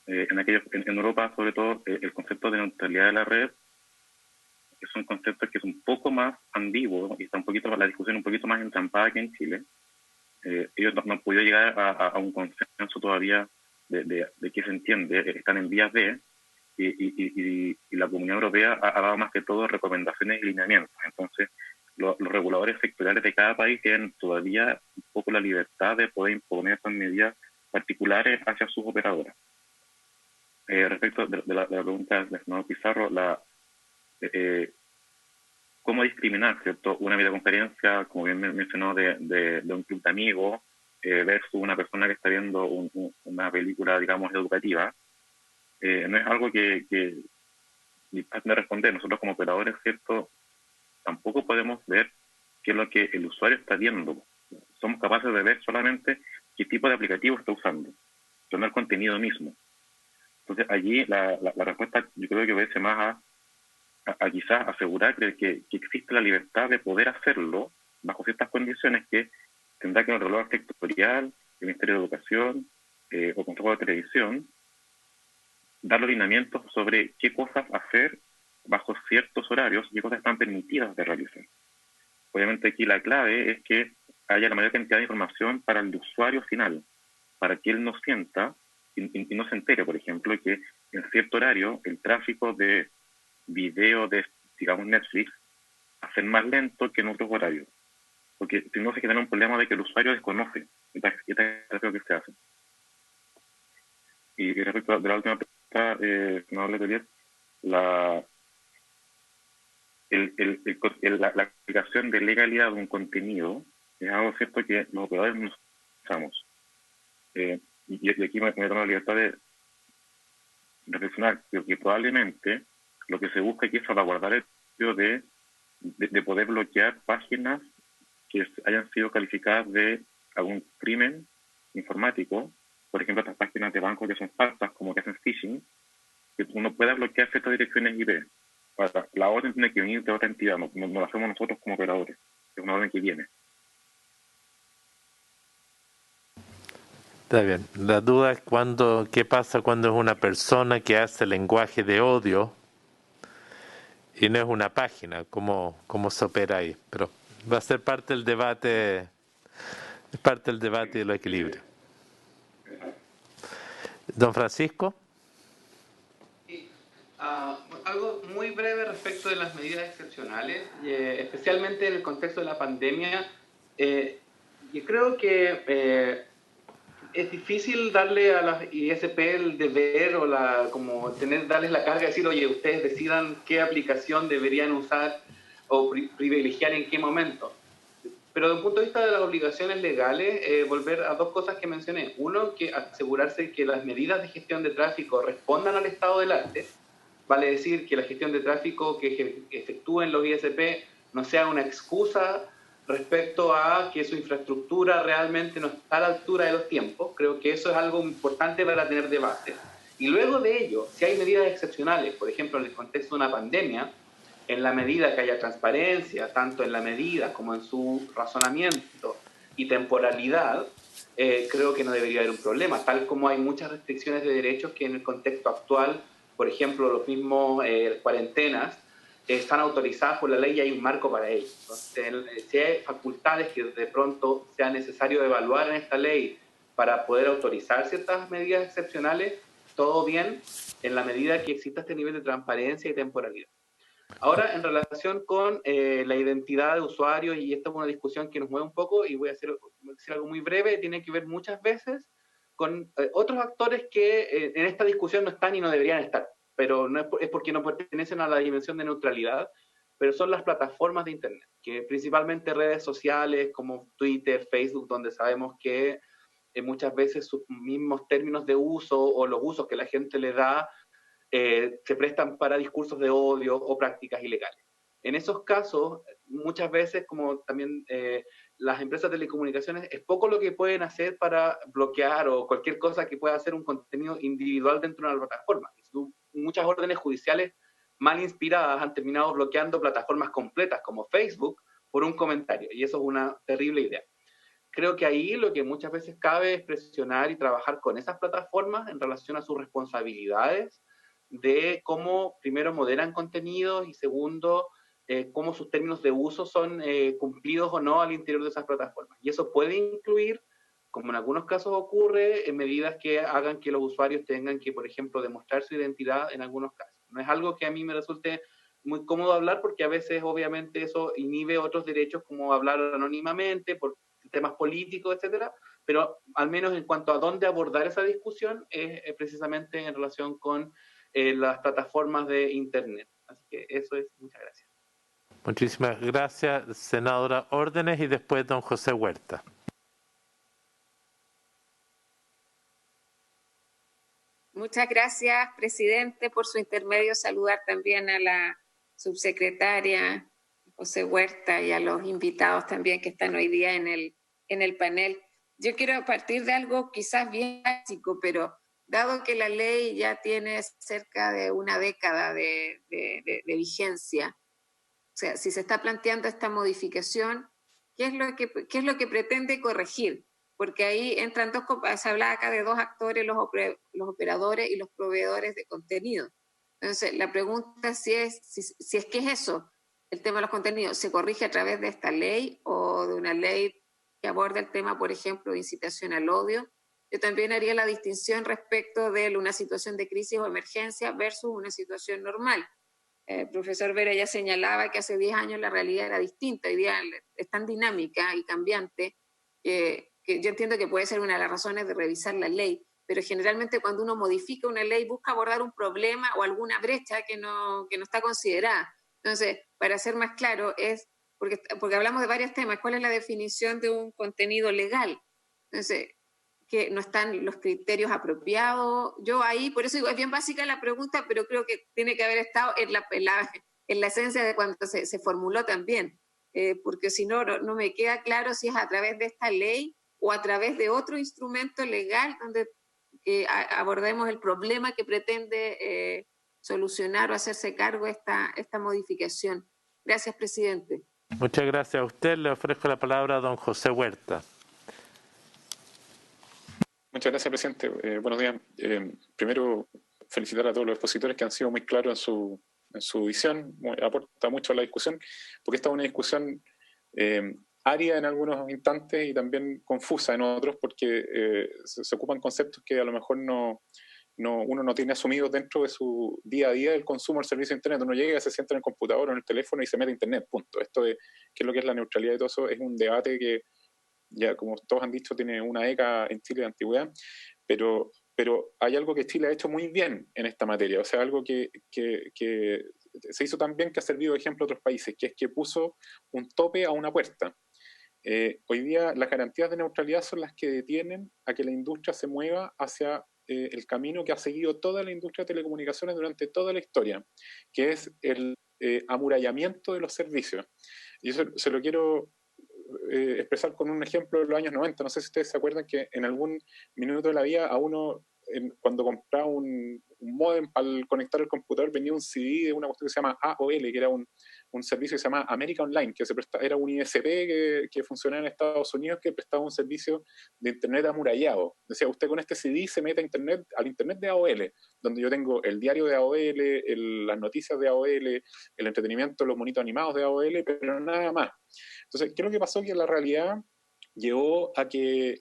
En Europa, sobre todo, el concepto de neutralidad de la red es un concepto que es un poco más ambiguo y está la discusión un poquito más entrampada que en Chile. Ellos no han podido llegar a un consenso todavía de qué se entiende, están en vías de, y la Comunidad Europea ha dado más que todo recomendaciones y lineamientos. Entonces, los reguladores sectoriales de cada país tienen todavía un poco la libertad de poder imponer estas medidas particulares hacia sus operadoras. Respecto de la pregunta del senador Pizarro, ¿cómo discriminar, cierto? Una videoconferencia, como bien mencionó, de un club de amigos versus una persona que está viendo una película, digamos, educativa. No es algo que de responder. Nosotros como operadores, cierto, tampoco podemos ver qué es lo que el usuario está viendo. Somos capaces de ver solamente qué tipo de aplicativo está usando, no el contenido mismo. Entonces allí la respuesta yo creo que obedece más a quizás asegurar que existe la libertad de poder hacerlo bajo ciertas condiciones que tendrá que el regulador sectorial, el Ministerio de Educación o Consejo de Televisión dar los lineamientos sobre qué cosas hacer bajo ciertos horarios y qué cosas están permitidas de realizar. Obviamente aquí la clave es que haya la mayor cantidad de información para el usuario final, para que él no sienta y no se entere, por ejemplo, que en cierto horario el tráfico de video de, digamos, Netflix hacer más lento que en otros horarios, porque si no se genera un problema de que el usuario desconoce esta tráfico que se hace. Y respecto de la última pregunta, no hablé de bien, la aplicación de legalidad de un contenido es algo cierto que los operadores no usamos. Y aquí me tomo la libertad de reflexionar que probablemente lo que se busca aquí es salvaguardar el hecho de poder bloquear páginas que hayan sido calificadas de algún crimen informático, por ejemplo, estas páginas de bancos que son falsas, como que hacen phishing, que uno pueda bloquear ciertas direcciones IP. Ahora, la orden tiene que venir de otra entidad, no la hacemos nosotros como operadores, es una orden que viene. Está bien. La duda es qué pasa cuando es una persona que hace lenguaje de odio y no es una página, cómo se opera ahí. Pero va a ser parte del debate, es parte del debate y del equilibrio. Don Francisco. Algo muy breve respecto de las medidas excepcionales, especialmente en el contexto de la pandemia. Yo creo que es difícil darle a las ISP el deber o darles la carga de decir, oye, ustedes decidan qué aplicación deberían usar o privilegiar en qué momento. Pero desde el punto de vista de las obligaciones legales, volver a dos cosas que mencioné. Uno, que asegurarse que las medidas de gestión de tráfico respondan al estado del arte. Vale decir que la gestión de tráfico que efectúen los ISP no sea una excusa respecto a que su infraestructura realmente no está a la altura de los tiempos. Creo que eso es algo importante para tener de base. Y luego de ello, si hay medidas excepcionales, por ejemplo, en el contexto de una pandemia, en la medida que haya transparencia, tanto en la medida como en su razonamiento y temporalidad, creo que no debería haber un problema, tal como hay muchas restricciones de derechos que en el contexto actual, por ejemplo, los mismos cuarentenas, están autorizadas por la ley y hay un marco para ello. Entonces, si hay facultades que de pronto sea necesario evaluar en esta ley para poder autorizar ciertas medidas excepcionales, todo bien, en la medida que exista este nivel de transparencia y temporalidad. Ahora, en relación con la identidad de usuario, y esta es una discusión que nos mueve un poco, y voy a decir algo muy breve, tiene que ver muchas veces con otros actores que en esta discusión no están y no deberían estar, pero no es porque no pertenecen a la dimensión de neutralidad, pero son las plataformas de Internet, que principalmente redes sociales como Twitter, Facebook, donde sabemos que muchas veces sus mismos términos de uso o los usos que la gente le da se prestan para discursos de odio o prácticas ilegales. En esos casos, muchas veces, como también las empresas de telecomunicaciones, es poco lo que pueden hacer para bloquear o cualquier cosa que pueda hacer un contenido individual dentro de una plataforma. Muchas órdenes judiciales mal inspiradas han terminado bloqueando plataformas completas como Facebook por un comentario, y eso es una terrible idea. Creo que ahí lo que muchas veces cabe es presionar y trabajar con esas plataformas en relación a sus responsabilidades de cómo, primero, moderan contenidos y segundo, cómo sus términos de uso son cumplidos o no al interior de esas plataformas. Y eso puede incluir, como en algunos casos ocurre, en medidas que hagan que los usuarios tengan que, por ejemplo, demostrar su identidad en algunos casos. No es algo que a mí me resulte muy cómodo hablar porque a veces, obviamente, eso inhibe otros derechos como hablar anónimamente por temas políticos, etcétera, pero al menos en cuanto a dónde abordar esa discusión es precisamente en relación con las plataformas de Internet. Así que eso es. Muchas gracias. Muchísimas gracias, senadora Órdenes, y después don José Huerta. Muchas gracias, presidente, por su intermedio. Saludar también a la subsecretaria José Huerta y a los invitados también que están hoy día en el panel. Yo quiero partir de algo quizás bien básico, pero dado que la ley ya tiene cerca de una década de vigencia, o sea, si se está planteando esta modificación, ¿qué es lo que pretende corregir? Porque ahí entran se habla acá de dos actores, los operadores y los proveedores de contenido. Entonces, la pregunta si es que es eso, el tema de los contenidos, ¿se corrige a través de esta ley o de una ley que aborde el tema, por ejemplo, de incitación al odio? Yo también haría la distinción respecto de una situación de crisis o emergencia versus una situación normal. El profesor Vera ya señalaba que hace 10 años la realidad era distinta, hoy día es tan dinámica y cambiante que yo entiendo que puede ser una de las razones de revisar la ley, pero generalmente cuando uno modifica una ley busca abordar un problema o alguna brecha que no está considerada. Entonces, para ser más claro, porque hablamos de varios temas, ¿cuál es la definición de un contenido legal? Entonces, que no están los criterios apropiados. Yo ahí, por eso digo, es bien básica la pregunta, pero creo que tiene que haber estado en la esencia de cuando se formuló también, porque si no me queda claro si es a través de esta ley o a través de otro instrumento legal donde abordemos el problema que pretende solucionar o hacerse cargo esta modificación. Gracias, presidente. Muchas gracias a usted. Le ofrezco la palabra a don José Huerta. Muchas gracias, presidente. Buenos días. Primero, felicitar a todos los expositores que han sido muy claros en su visión. Aporta mucho a la discusión, porque esta es una discusión árida en algunos instantes y también confusa en otros, porque se ocupan conceptos que a lo mejor uno no tiene asumido dentro de su día a día el consumo del servicio de Internet. Uno llega, se sienta en el computador o en el teléfono y se mete a Internet, punto. Esto de qué es lo que es la neutralidad y todo eso es un debate que ya, como todos han dicho, tiene una década en Chile de antigüedad, pero hay algo que Chile ha hecho muy bien en esta materia, o sea, algo que se hizo tan bien que ha servido de ejemplo a otros países, que es que puso un tope a una puerta. hoy día las garantías de neutralidad son las que detienen a que la industria se mueva hacia el camino que ha seguido toda la industria de telecomunicaciones durante toda la historia, que es el amurallamiento de los servicios. Y eso se lo quiero expresar con un ejemplo de los años 90. No sé si ustedes se acuerdan que en algún minuto de la vida a uno, cuando compraba un modem para conectar el computador, venía un CD de una cuestión que se llama AOL, que era un servicio que se llama América Online, que era un ISP que funcionaba en Estados Unidos, que prestaba un servicio de internet amurallado. Decía, usted con este CD se mete a internet, al internet de AOL, donde yo tengo el diario de AOL, las noticias de AOL, el entretenimiento, los monitos animados de AOL, pero nada más. Entonces, ¿qué es lo que pasó? Que la realidad llevó a que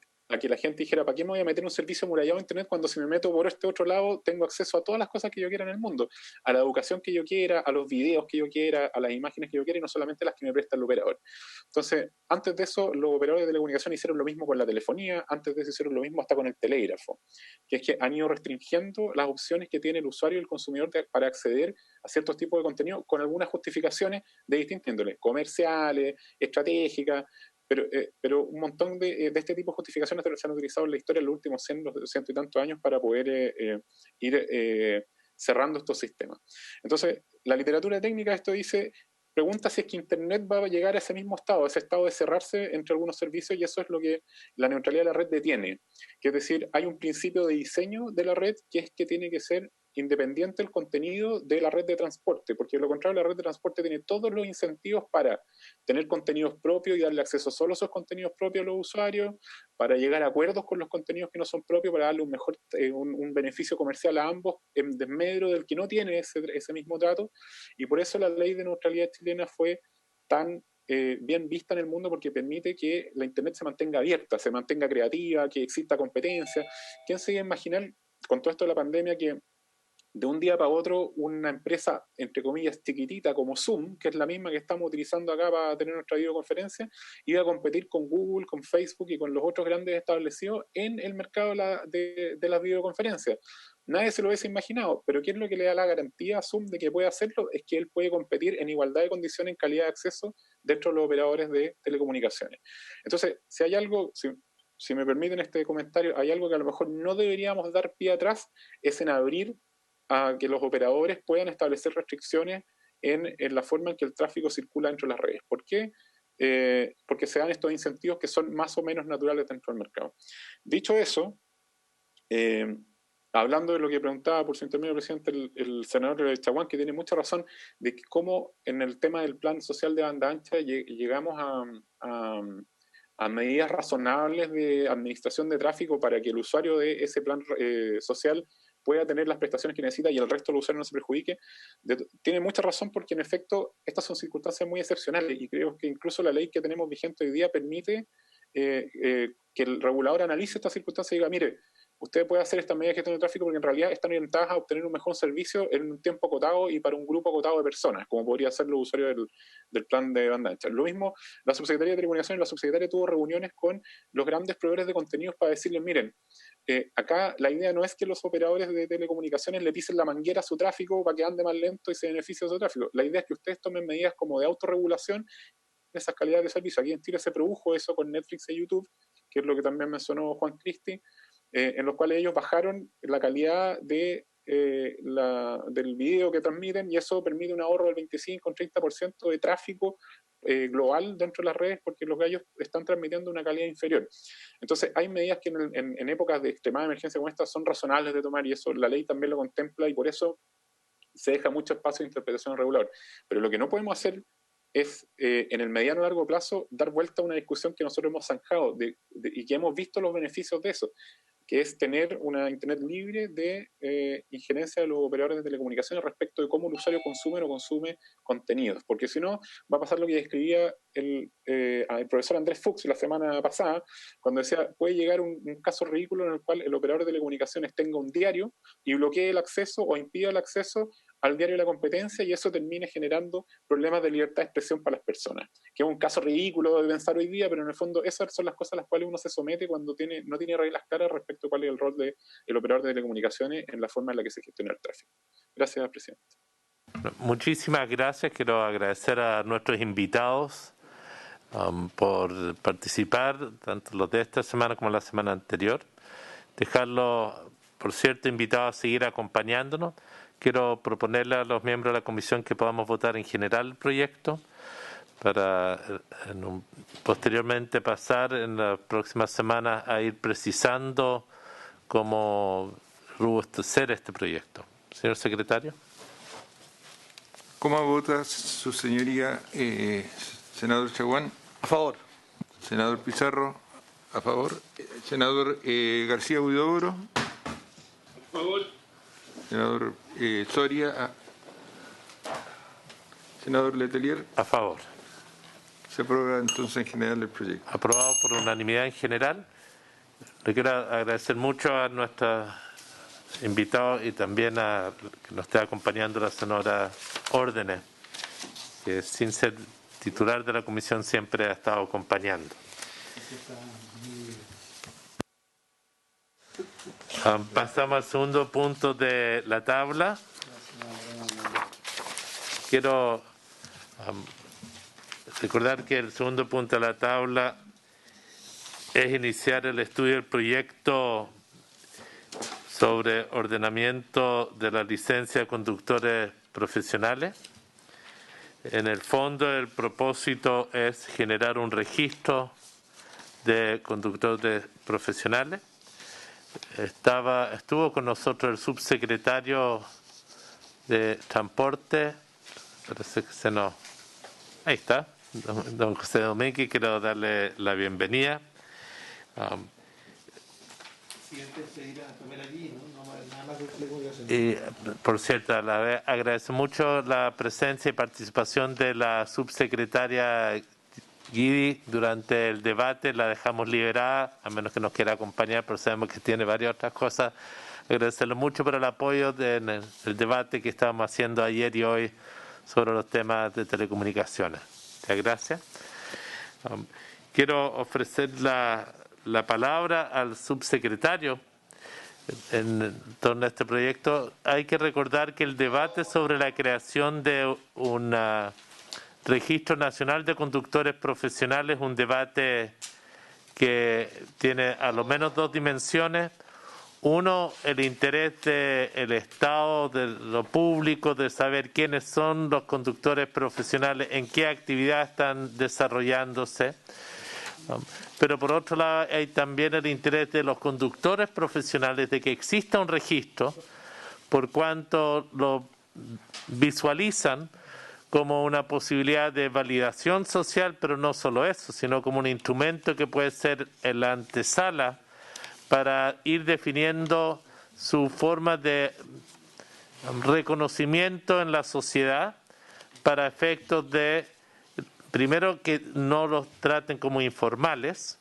la gente dijera, ¿para qué me voy a meter un servicio amurallado a internet cuando si me meto por este otro lado tengo acceso a todas las cosas que yo quiera en el mundo? A la educación que yo quiera, a los videos que yo quiera, a las imágenes que yo quiera, y no solamente las que me presta el operador. Entonces, antes de eso, los operadores de telecomunicación hicieron lo mismo con la telefonía, antes de eso hicieron lo mismo hasta con el telégrafo, que es que han ido restringiendo las opciones que tiene el usuario y el consumidor para acceder a ciertos tipos de contenido con algunas justificaciones de distinta índole, comerciales, estratégicas, pero un montón de este tipo de justificaciones se han utilizado en la historia en los últimos 100 y tantos años para poder ir cerrando estos sistemas. Entonces, la literatura técnica de esto pregunta si es que Internet va a llegar a ese mismo estado, a ese estado de cerrarse entre algunos servicios, y eso es lo que la neutralidad de la red detiene. Que es decir, hay un principio de diseño de la red que es que tiene que ser independiente el contenido de la red de transporte, porque de lo contrario la red de transporte tiene todos los incentivos para tener contenidos propios y darle acceso solo a esos contenidos propios a los usuarios, para llegar a acuerdos con los contenidos que no son propios, para darle un beneficio comercial a ambos en desmedro del que no tiene ese mismo trato, y por eso la ley de neutralidad chilena fue tan bien vista en el mundo, porque permite que la Internet se mantenga abierta, se mantenga creativa, que exista competencia. ¿Quién se iba a imaginar con todo esto de la pandemia que de un día para otro una empresa, entre comillas, chiquitita como Zoom, que es la misma que estamos utilizando acá para tener nuestra videoconferencia, iba a competir con Google, con Facebook y con los otros grandes establecidos en el mercado de las videoconferencias? Nadie se lo hubiese imaginado, pero ¿qué es lo que le da la garantía a Zoom de que puede hacerlo? Es que él puede competir en igualdad de condiciones en calidad de acceso dentro de los operadores de telecomunicaciones. Entonces, si hay algo... Si me permiten este comentario, hay algo que a lo mejor no deberíamos dar pie atrás, es en abrir a que los operadores puedan establecer restricciones en la forma en que el tráfico circula dentro de las redes. ¿Por qué? Porque se dan estos incentivos que son más o menos naturales dentro del mercado. Dicho eso, hablando de lo que preguntaba por su intermedio presidente el senador Chaguán, que tiene mucha razón, de que cómo en el tema del plan social de banda ancha llegamos a medidas razonables de administración de tráfico para que el usuario de ese plan social pueda tener las prestaciones que necesita y el resto del usuario no se perjudique. Tiene mucha razón, porque en efecto estas son circunstancias muy excepcionales, y creo que incluso la ley que tenemos vigente hoy día permite que el regulador analice estas circunstancias y diga, mire, usted puede hacer estas medidas de gestión de tráfico porque en realidad están orientadas a obtener un mejor servicio en un tiempo acotado y para un grupo acotado de personas, como podría ser los usuarios del plan de banda ancha. Lo mismo, la Subsecretaría de Telecomunicaciones, la Subsecretaría tuvo reuniones con los grandes proveedores de contenidos para decirles, miren, acá la idea no es que los operadores de telecomunicaciones le pisen la manguera a su tráfico para que ande más lento y se beneficie de su tráfico. La idea es que ustedes tomen medidas como de autorregulación de esas calidades de servicio. Aquí en Chile se produjo eso con Netflix y YouTube, que es lo que también mencionó Juan Cristi, en los cuales ellos bajaron la calidad del video que transmiten, y eso permite un ahorro del 25-30% de tráfico global dentro de las redes, porque los gallos están transmitiendo una calidad inferior. Entonces hay medidas que en épocas de extremada emergencia como esta son razonables de tomar, y eso la ley también lo contempla, y por eso se deja mucho espacio de interpretación regular. Pero lo que no podemos hacer es, en el mediano o largo plazo, dar vuelta a una discusión que nosotros hemos zanjado y que hemos visto los beneficios de eso, que es tener una Internet libre de injerencia de los operadores de telecomunicaciones respecto de cómo el usuario consume o no consume contenidos. Porque si no, va a pasar lo que describía el profesor Andrés Fuchs la semana pasada, cuando decía, puede llegar un caso ridículo en el cual el operador de telecomunicaciones tenga un diario y bloquee el acceso o impida el acceso al diario de la competencia, y eso termine generando problemas de libertad de expresión para las personas, que es un caso ridículo de pensar hoy día, pero en el fondo esas son las cosas a las cuales uno se somete cuando no tiene reglas claras respecto a cuál es el rol del operador de telecomunicaciones en la forma en la que se gestiona el tráfico. Gracias, presidente. Muchísimas gracias. Quiero agradecer a nuestros invitados por participar, tanto los de esta semana como la semana anterior. Dejarlos, por cierto, invitados a seguir acompañándonos. Quiero proponerle a los miembros de la comisión que podamos votar en general el proyecto para posteriormente pasar en las próximas semanas a ir precisando cómo robustecer este proyecto. Señor secretario. ¿Cómo vota su señoría, senador Chaguán? A favor. Senador Pizarro, a favor. Senador García Huidobro. A favor. Senador Soria. Senador Letelier. A favor. Se aprueba entonces en general el proyecto. Aprobado por unanimidad en general. Le quiero agradecer mucho a nuestros invitados y también a que nos esté acompañando la senadora Órdenes, que sin ser titular de la comisión siempre ha estado acompañando. Pasamos al segundo punto de la tabla. Quiero recordar que el segundo punto de la tabla es iniciar el estudio del proyecto sobre ordenamiento de la licencia de conductores profesionales. En el fondo, el propósito es generar un registro de conductores profesionales. Estuvo con nosotros el subsecretario de Transporte, parece que se nos... Ahí está, don José Domínguez, quiero darle la bienvenida. Y por cierto, agradezco mucho la presencia y participación de la subsecretaria Guidi durante el debate. La dejamos liberada, a menos que nos quiera acompañar, pero sabemos que tiene varias otras cosas. Agradecerle mucho por el apoyo en el debate que estábamos haciendo ayer y hoy sobre los temas de telecomunicaciones. Muchas gracias. Quiero ofrecer la palabra al subsecretario en torno a este proyecto. Hay que recordar que el debate sobre la creación de un registro nacional de conductores profesionales es un debate que tiene a lo menos dos dimensiones. Uno, el interés del Estado, de lo público, de saber quiénes son los conductores profesionales, en qué actividad están desarrollándose. Pero por otro lado hay también el interés de los conductores profesionales de que exista un registro, por cuanto lo visualizan como una posibilidad de validación social, pero no solo eso, sino como un instrumento que puede ser en la antesala para ir definiendo su forma de reconocimiento en la sociedad para efectos de, primero, que no los traten como informales.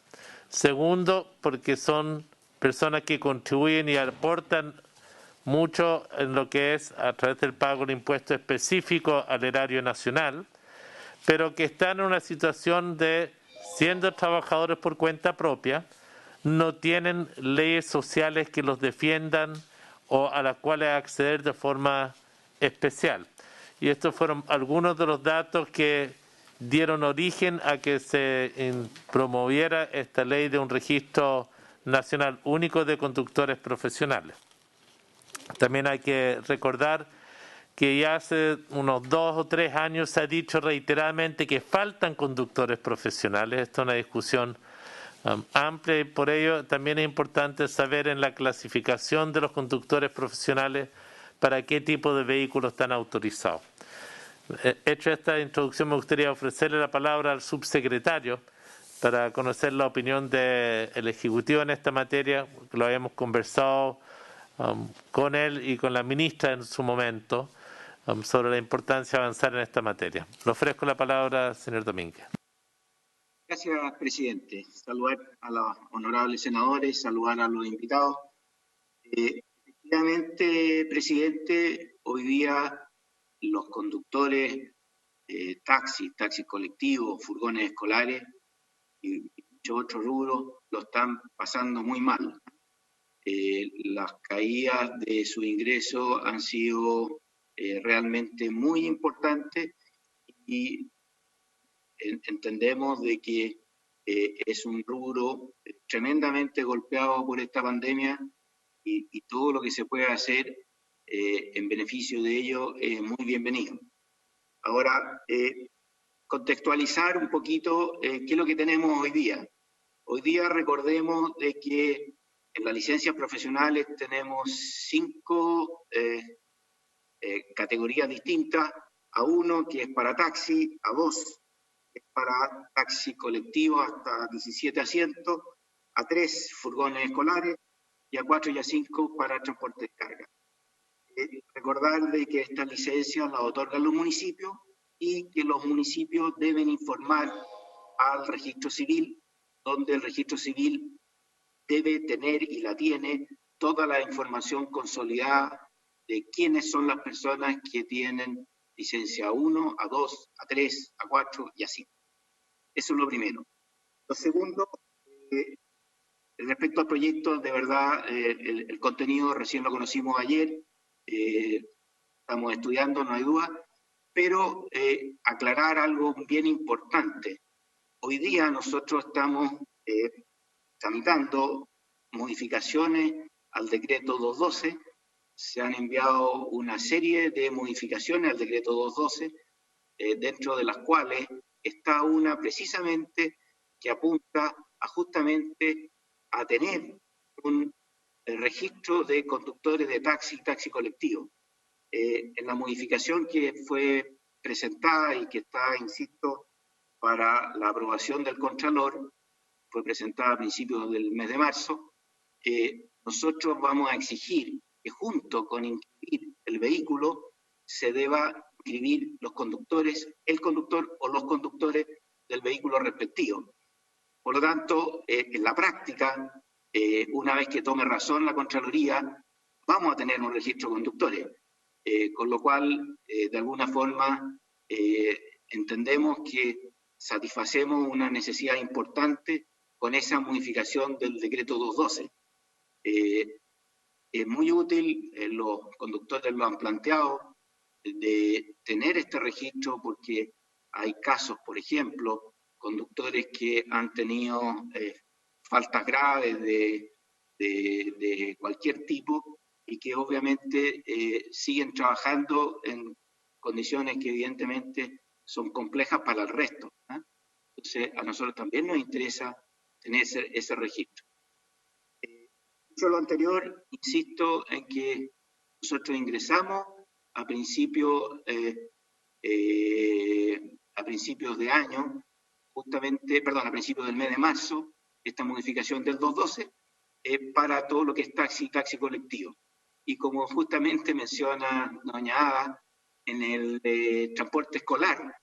Segundo, porque son personas que contribuyen y aportan mucho en lo que es a través del pago de impuestos específicos al erario nacional, pero que están en una situación de, siendo trabajadores por cuenta propia, no tienen leyes sociales que los defiendan o a las cuales acceder de forma especial. Y estos fueron algunos de los datos que dieron origen a que se promoviera esta ley de un registro nacional único de conductores profesionales. También hay que recordar que ya hace unos 2 o 3 años se ha dicho reiteradamente que faltan conductores profesionales. Esto es una discusión amplia y por ello también es importante saber en la clasificación de los conductores profesionales para qué tipo de vehículos están autorizados. Hecha esta introducción, me gustaría ofrecerle la palabra al subsecretario para conocer la opinión del Ejecutivo en esta materia. Lo habíamos conversado con él y con la ministra en su momento sobre la importancia de avanzar en esta materia. Le ofrezco la palabra, señor Domínguez. Gracias, presidente. Saludar a los honorables senadores, saludar a los invitados. Efectivamente, presidente, hoy día los conductores taxis colectivos, furgones escolares y muchos otros rubros lo están pasando muy mal. Las caídas de su ingreso han sido realmente muy importantes y entendemos de que es un rubro tremendamente golpeado por esta pandemia y todo lo que se puede hacer en beneficio de ello es muy bienvenido. Ahora, contextualizar un poquito qué es lo que tenemos hoy día. Hoy día recordemos de que en las licencias profesionales tenemos 5 categorías distintas, a 1 que es para taxi, a 2 que es para taxi colectivo hasta 17 asientos, a 3 furgones escolares y a 4 y a 5 para transporte de carga. Recordar de que estas licencias las otorgan los municipios y que los municipios deben informar al registro civil, donde el registro civil debe tener y la tiene toda la información consolidada de quiénes son las personas que tienen licencia A1, A2, A3, A4 y A5. Eso es lo primero. Lo segundo, respecto al proyecto, de verdad, el contenido recién lo conocimos ayer, estamos estudiando, no hay duda, pero aclarar algo bien importante. Hoy día nosotros estamos tramitando modificaciones al decreto 212, se han enviado una serie de modificaciones al decreto 212, dentro de las cuales está una precisamente que apunta a justamente a tener un registro de conductores de taxi y taxi colectivo. En la modificación que fue presentada y que está, insisto, para la aprobación del Contralor, fue presentada a principios del mes de marzo, nosotros vamos a exigir que junto con inscribir el vehículo se deba inscribir los conductores, el conductor o los conductores del vehículo respectivo. Por lo tanto, en la práctica, una vez que tome razón la Contraloría, vamos a tener un registro de conductores, con lo cual, de alguna forma, entendemos que satisfacemos una necesidad importante con esa modificación del decreto 212. Es muy útil, los conductores lo han planteado, de tener este registro porque hay casos, por ejemplo, conductores que han tenido faltas graves de cualquier tipo y que obviamente siguen trabajando en condiciones que evidentemente son complejas para el resto, ¿eh? Entonces, a nosotros también nos interesa tener ese registro. Dicho lo anterior, insisto en que nosotros ingresamos a principios de año, a principios del mes de marzo, esta modificación del 212 para todo lo que es taxi colectivo. Y como justamente menciona doña Ada, en el transporte escolar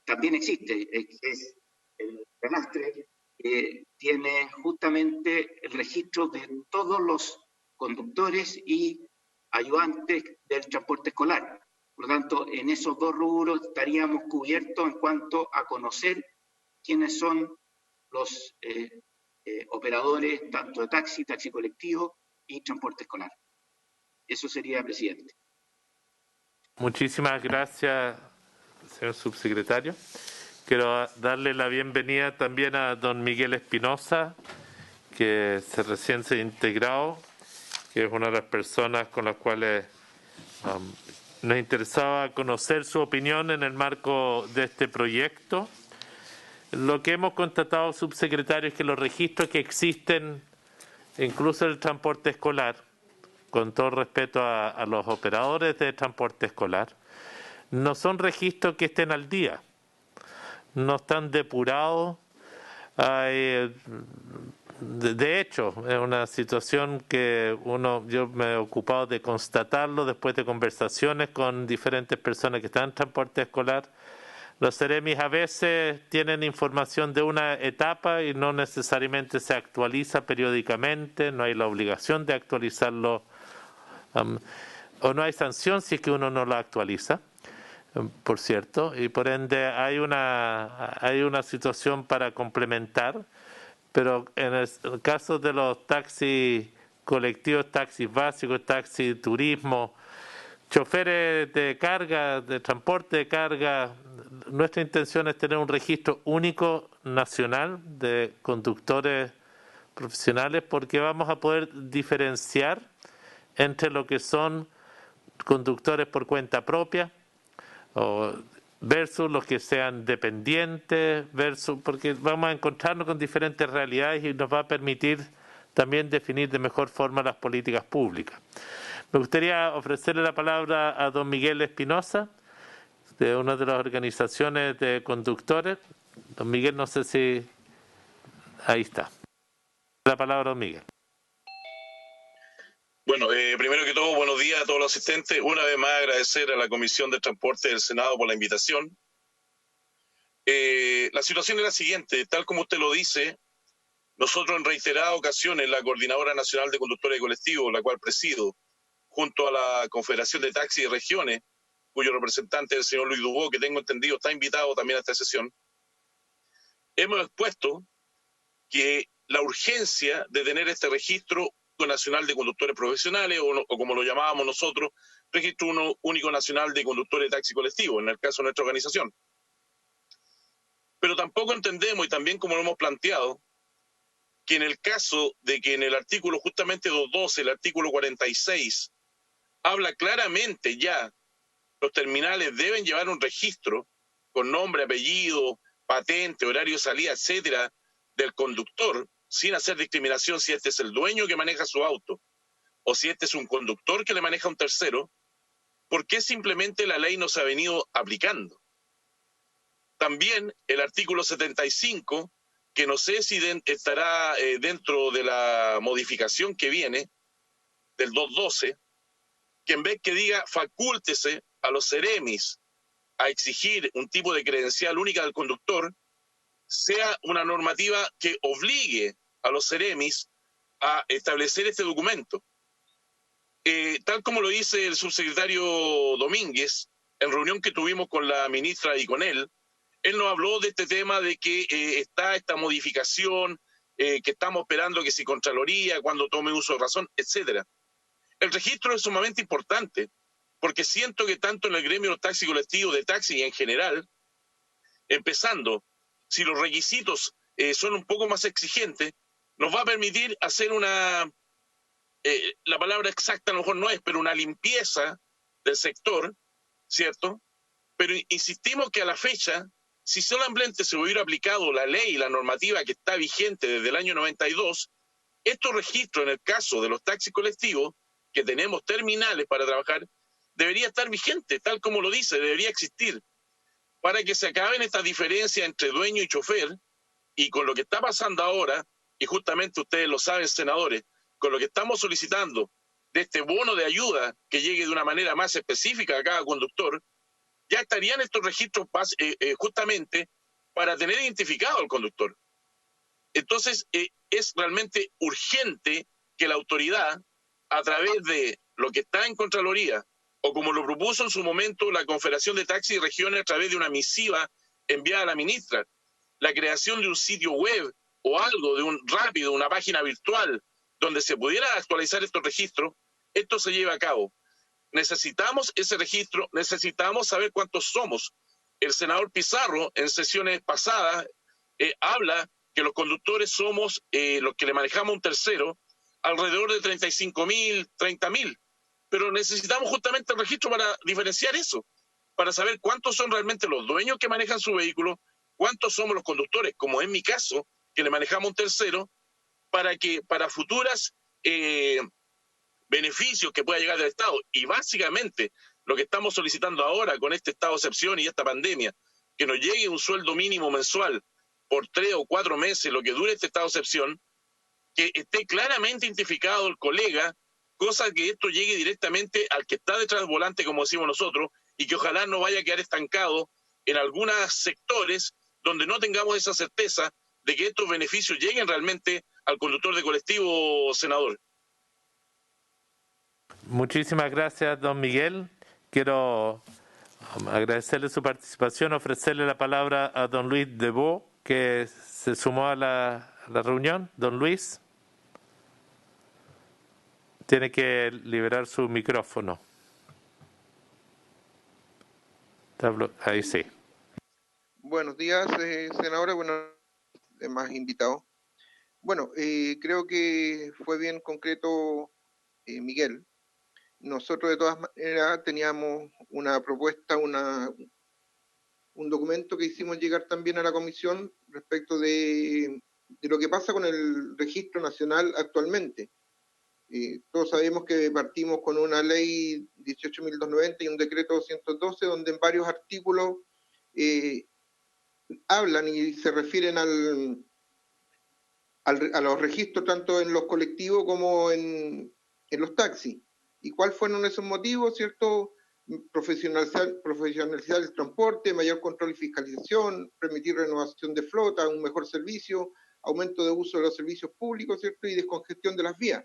también existe, es el renastre, que tiene justamente el registro de todos los conductores y ayudantes del transporte escolar. Por lo tanto, en esos 2 rubros estaríamos cubiertos en cuanto a conocer quiénes son los operadores tanto de taxi colectivo y transporte escolar. Eso sería, presidente. Muchísimas gracias, señor subsecretario. Quiero darle la bienvenida también a don Miguel Espinosa, que recién se ha integrado, que es una de las personas con las cuales nos interesaba conocer su opinión en el marco de este proyecto. Lo que hemos constatado, subsecretario, es que los registros que existen, incluso el transporte escolar, con todo respeto a los operadores de transporte escolar, no son registros que estén al día, no están depurados. De hecho, es una situación que yo me he ocupado de constatarlo después de conversaciones con diferentes personas que están en transporte escolar. Los Ceremis a veces tienen información de una etapa y no necesariamente se actualiza periódicamente, no hay la obligación de actualizarlo, o no hay sanción si es que uno no lo actualiza, por cierto, y por ende hay una situación para complementar, pero en el caso de los taxis colectivos, taxis básicos, taxis turismo, choferes de carga, de transporte de carga, nuestra intención es tener un registro único nacional de conductores profesionales, porque vamos a poder diferenciar entre lo que son conductores por cuenta propia versus los que sean dependientes, porque vamos a encontrarnos con diferentes realidades y nos va a permitir también definir de mejor forma las políticas públicas. Me gustaría ofrecerle la palabra a don Miguel Espinosa, de una de las organizaciones de conductores. Don Miguel, no sé si... Ahí está. La palabra, don Miguel. Bueno, primero que todo, buenos días a todos los asistentes. Una vez más agradecer a la Comisión de Transporte del Senado por la invitación. La situación es la siguiente, tal como usted lo dice, nosotros en reiteradas ocasiones, la Coordinadora Nacional de Conductores de Colectivos, la cual presido, junto a la Confederación de Taxis y Regiones, cuyo representante es el señor Luis Dubó, que tengo entendido está invitado también a esta sesión, hemos expuesto que la urgencia de tener este registro nacional de conductores profesionales, o como lo llamábamos nosotros, registro único nacional de conductores de taxi colectivo, en el caso de nuestra organización. Pero tampoco entendemos, y también como lo hemos planteado, que en el caso de que en el artículo justamente 212, el artículo 46, habla claramente ya, los terminales deben llevar un registro con nombre, apellido, patente, horario de salida, etcétera, del conductor, sin hacer discriminación si este es el dueño que maneja su auto o si este es un conductor que le maneja a un tercero. ¿Por qué simplemente la ley no se ha venido aplicando? También el artículo 75, que no sé si estará dentro de la modificación que viene, del 212, que en vez que diga facúltese a los seremis a exigir un tipo de credencial única del conductor, sea una normativa que obligue a los seremis a establecer este documento. Tal como lo dice el subsecretario Domínguez, en reunión que tuvimos con la ministra y con él nos habló de este tema de que está esta modificación, que estamos esperando que si Contraloría, cuando tome uso de razón, etcétera. El registro es sumamente importante, porque siento que tanto en el gremio de los taxis colectivos, de taxi y en general, empezando, si los requisitos son un poco más exigentes, nos va a permitir hacer una, la palabra exacta a lo mejor no es, pero una limpieza del sector, ¿cierto? Pero insistimos que a la fecha, si solamente se hubiera aplicado la ley y la normativa que está vigente desde el año 92, estos registros en el caso de los taxis colectivos, que tenemos terminales para trabajar, debería estar vigente, tal como lo dice, debería existir, para que se acaben estas diferencias entre dueño y chofer, y con lo que está pasando ahora, y justamente ustedes lo saben, senadores, con lo que estamos solicitando de este bono de ayuda que llegue de una manera más específica a cada conductor, ya estarían estos registros justamente para tener identificado al conductor. Entonces, es realmente urgente que la autoridad, a través de lo que está en Contraloría, o como lo propuso en su momento la Confederación de Taxis y Regiones a través de una misiva enviada a la ministra, la creación de un sitio web o algo de un rápido, una página virtual, donde se pudiera actualizar estos registros, esto se lleva a cabo. Necesitamos ese registro, necesitamos saber cuántos somos. El senador Pizarro, en sesiones pasadas, habla que los conductores somos los que le manejamos a un tercero, alrededor de 35.000, 30.000. Pero necesitamos justamente el registro para diferenciar eso, para saber cuántos son realmente los dueños que manejan su vehículo, cuántos somos los conductores, como es mi caso, que le manejamos a un tercero, para que para futuras beneficios que pueda llegar del Estado, y básicamente lo que estamos solicitando ahora con este estado de excepción y esta pandemia, que nos llegue un sueldo mínimo mensual por 3 o 4 meses, lo que dure este estado de excepción, que esté claramente identificado el colega, cosa que esto llegue directamente al que está detrás del volante, como decimos nosotros, y que ojalá no vaya a quedar estancado en algunos sectores donde no tengamos esa certeza de que estos beneficios lleguen realmente al conductor de colectivo, senador. Muchísimas gracias, don Miguel. Quiero agradecerle su participación, ofrecerle la palabra a don Luis Dubó, que se sumó a la reunión. Don Luis, tiene que liberar su micrófono. Ahí sí. Buenos días, senadora, buenos demás invitados. Bueno, creo que fue bien concreto Miguel. Nosotros de todas maneras teníamos una propuesta, un documento que hicimos llegar también a la comisión respecto de lo que pasa con el registro nacional actualmente. Todos sabemos que partimos con una ley 18.290 y un decreto 212 donde en varios artículos hablan y se refieren a los registros tanto en los colectivos como en los taxis. ¿Y cuáles fueron esos motivos? ¿Cierto? Profesionalizar el transporte, mayor control y fiscalización, permitir renovación de flota, un mejor servicio, aumento de uso de los servicios públicos, ¿cierto? Y descongestión de las vías.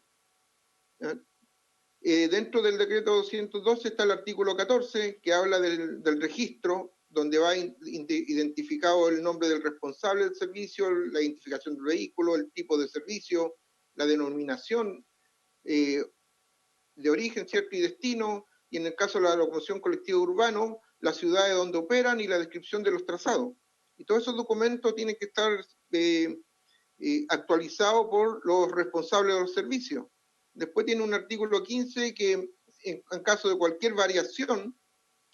Dentro del decreto 212 está el artículo 14 que habla del registro, donde va identificado el nombre del responsable del servicio, la identificación del vehículo, el tipo de servicio, la denominación de origen, ¿cierto? Y destino, y en el caso de la locomoción colectiva urbano, las ciudades donde operan y la descripción de los trazados. Y todos esos documentos tienen que estar actualizados por los responsables de los servicios. Después tiene un artículo 15 que en caso de cualquier variación,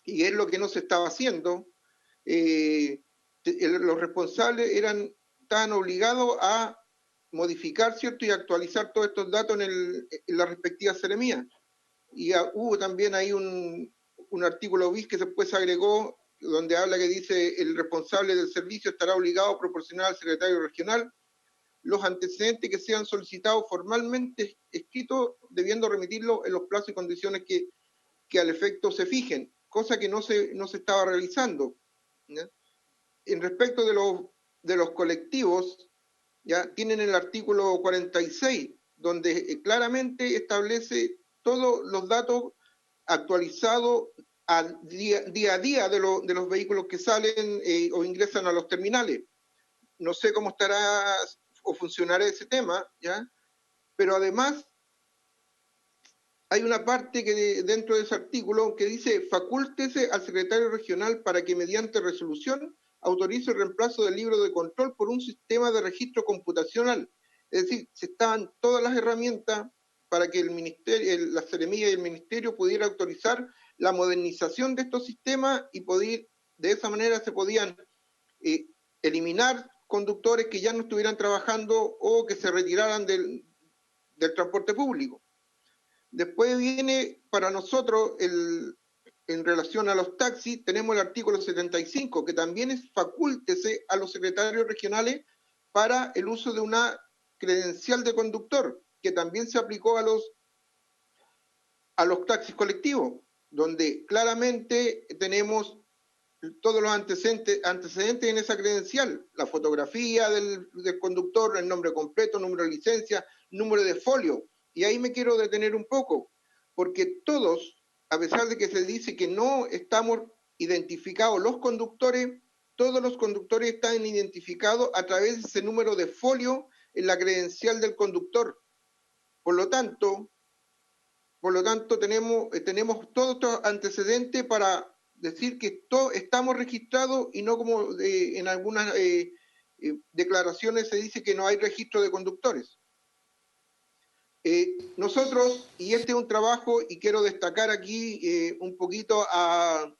y es lo que no se estaba haciendo, los responsables estaban obligados a modificar, ¿cierto? Y actualizar todos estos datos en la respectiva seremía. Y hubo también ahí un artículo bis que después se agregó, donde habla que dice el responsable del servicio estará obligado a proporcionar al secretario regional los antecedentes que sean solicitados formalmente escritos, debiendo remitirlo en los plazos y condiciones que al efecto se fijen, cosa que no se estaba realizando. ¿Ya? En respecto de los colectivos, ya tienen el artículo 46, donde claramente establece todos los datos actualizados día a día de los vehículos que salen o ingresan a los terminales. No sé cómo estará o funcionará ese tema, ¿ya? Pero además hay una parte que dentro de ese artículo que dice facúltese al secretario regional para que mediante resolución autorice el reemplazo del libro de control por un sistema de registro computacional. Es decir, se estaban todas las herramientas para que el ministerio, la seremía y el ministerio pudiera autorizar la modernización de estos sistemas y de esa manera se podían eliminar conductores que ya no estuvieran trabajando o que se retiraran del transporte público. Después viene para nosotros, en relación a los taxis, tenemos el artículo 75, que también es facúltese a los secretarios regionales para el uso de una credencial de conductor, que también se aplicó a los taxis colectivos, donde claramente tenemos todos los antecedentes en esa credencial, la fotografía del conductor, el nombre completo, número de licencia, número de folio. Y ahí me quiero detener un poco, porque todos, a pesar de que se dice que no estamos identificados los conductores, todos los conductores están identificados a través de ese número de folio en la credencial del conductor. Por lo tanto tenemos todos estos antecedentes para decir que estamos registrados y no como en algunas declaraciones se dice que no hay registro de conductores. Nosotros, y este es un trabajo, y quiero destacar aquí un poquito a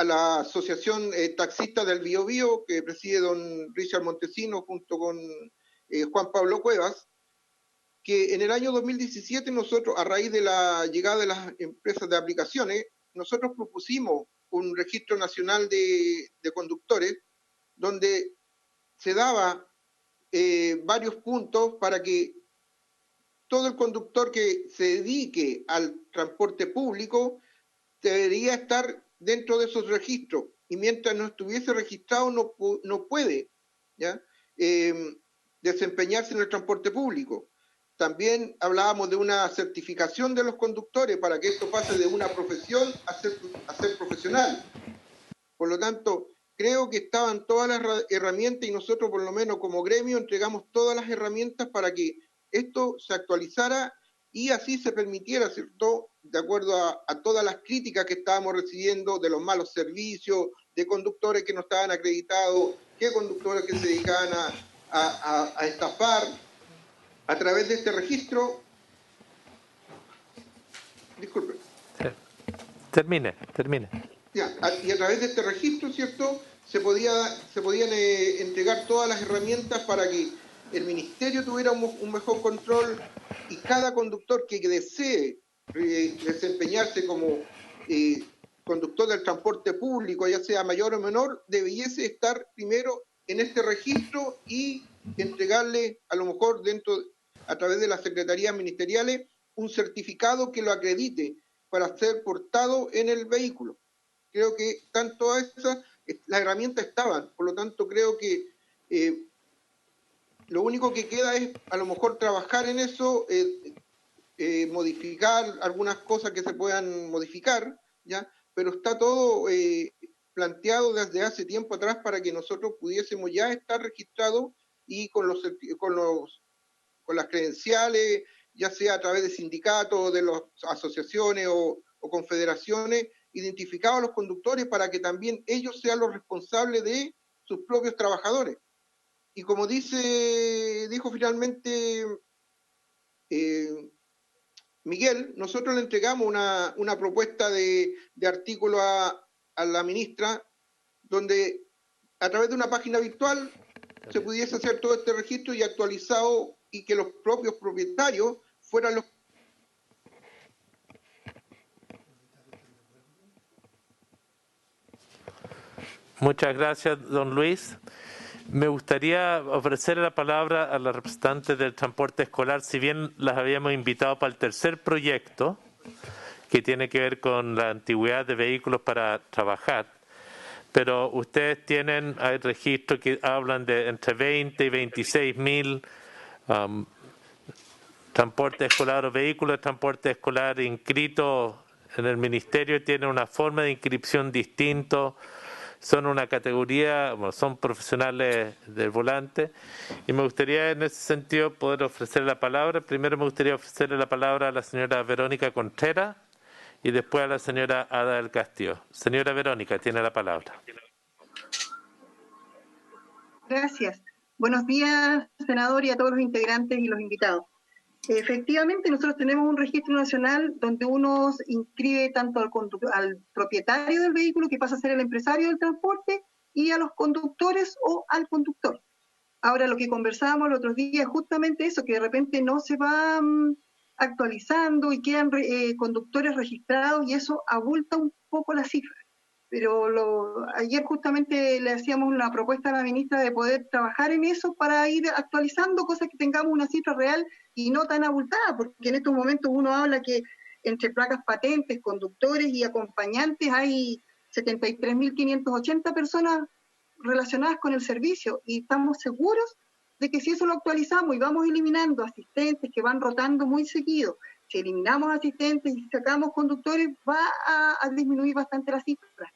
la Asociación Taxista del Biobío, que preside don Richard Montesino junto con Juan Pablo Cuevas, que en el año 2017 nosotros, a raíz de la llegada de las empresas de aplicaciones, nosotros propusimos un registro nacional de conductores, donde se daba varios puntos para que todo el conductor que se dedique al transporte público debería estar dentro de esos registros, y mientras no estuviese registrado no puede, ¿ya? Desempeñarse en el transporte público. También hablábamos de una certificación de los conductores para que esto pase de una profesión a ser profesional. Por lo tanto, creo que estaban todas las herramientas y nosotros, por lo menos como gremio, entregamos todas las herramientas para que esto se actualizara y así se permitiera, ¿cierto?, de acuerdo a todas las críticas que estábamos recibiendo de los malos servicios, de conductores que no estaban acreditados, qué conductores que se dedicaban a estafar. A través de este registro, disculpe. Termine. Ya, y a través de este registro, ¿cierto?, se podían entregar todas las herramientas para que el Ministerio tuviera un mejor control y cada conductor que desee desempeñarse como conductor del transporte público, ya sea mayor o menor, debiese estar primero en este registro y entregarle, a lo mejor a través de las secretarías ministeriales, un certificado que lo acredite para ser portado en el vehículo. Creo que están todas esas, las herramientas estaban, por lo tanto creo que lo único que queda es a lo mejor trabajar en eso, modificar algunas cosas que se puedan modificar, ¿ya? Pero está todo planteado desde hace tiempo atrás para que nosotros pudiésemos ya estar registrados y con las credenciales, ya sea a través de sindicatos, de las asociaciones o confederaciones, identificados a los conductores para que también ellos sean los responsables de sus propios trabajadores. Y como dijo finalmente Miguel, nosotros le entregamos una propuesta de artículo a la ministra, donde a través de una página virtual se pudiese hacer todo este registro y actualizado, y que los propios propietarios fueran los... Muchas gracias, don Luis. Me gustaría ofrecer la palabra a la representante del transporte escolar, si bien las habíamos invitado para el tercer proyecto, que tiene que ver con la antigüedad de vehículos para trabajar. Pero ustedes hay registros que hablan de entre 20 y 26 mil transporte escolar o vehículos de transporte escolar inscritos en el ministerio. Tienen una forma de inscripción distinto, son una categoría, son profesionales del volante, y me gustaría en ese sentido poder ofrecer la palabra. Primero me gustaría ofrecerle la palabra a la señora Verónica Contreras y después a la señora Ada del Castillo. Señora Verónica, tiene la palabra. Gracias. Buenos días, senador, y a todos los integrantes y los invitados. Efectivamente, nosotros tenemos un registro nacional donde uno inscribe tanto al propietario del vehículo, que pasa a ser el empresario del transporte, y a los conductores o al conductor. Ahora, lo que conversábamos el otro día es justamente eso, que de repente no se va actualizando y quedan conductores registrados, y eso abulta un poco la cifra. Pero ayer justamente le hacíamos una propuesta a la ministra de poder trabajar en eso para ir actualizando cosas que tengamos una cifra real y no tan abultada, porque en estos momentos uno habla que entre placas patentes, conductores y acompañantes hay 73.580 personas relacionadas con el servicio, y estamos seguros de que si eso lo actualizamos y vamos eliminando asistentes que van rotando muy seguido, si eliminamos asistentes y sacamos conductores, va a disminuir bastante la cifra.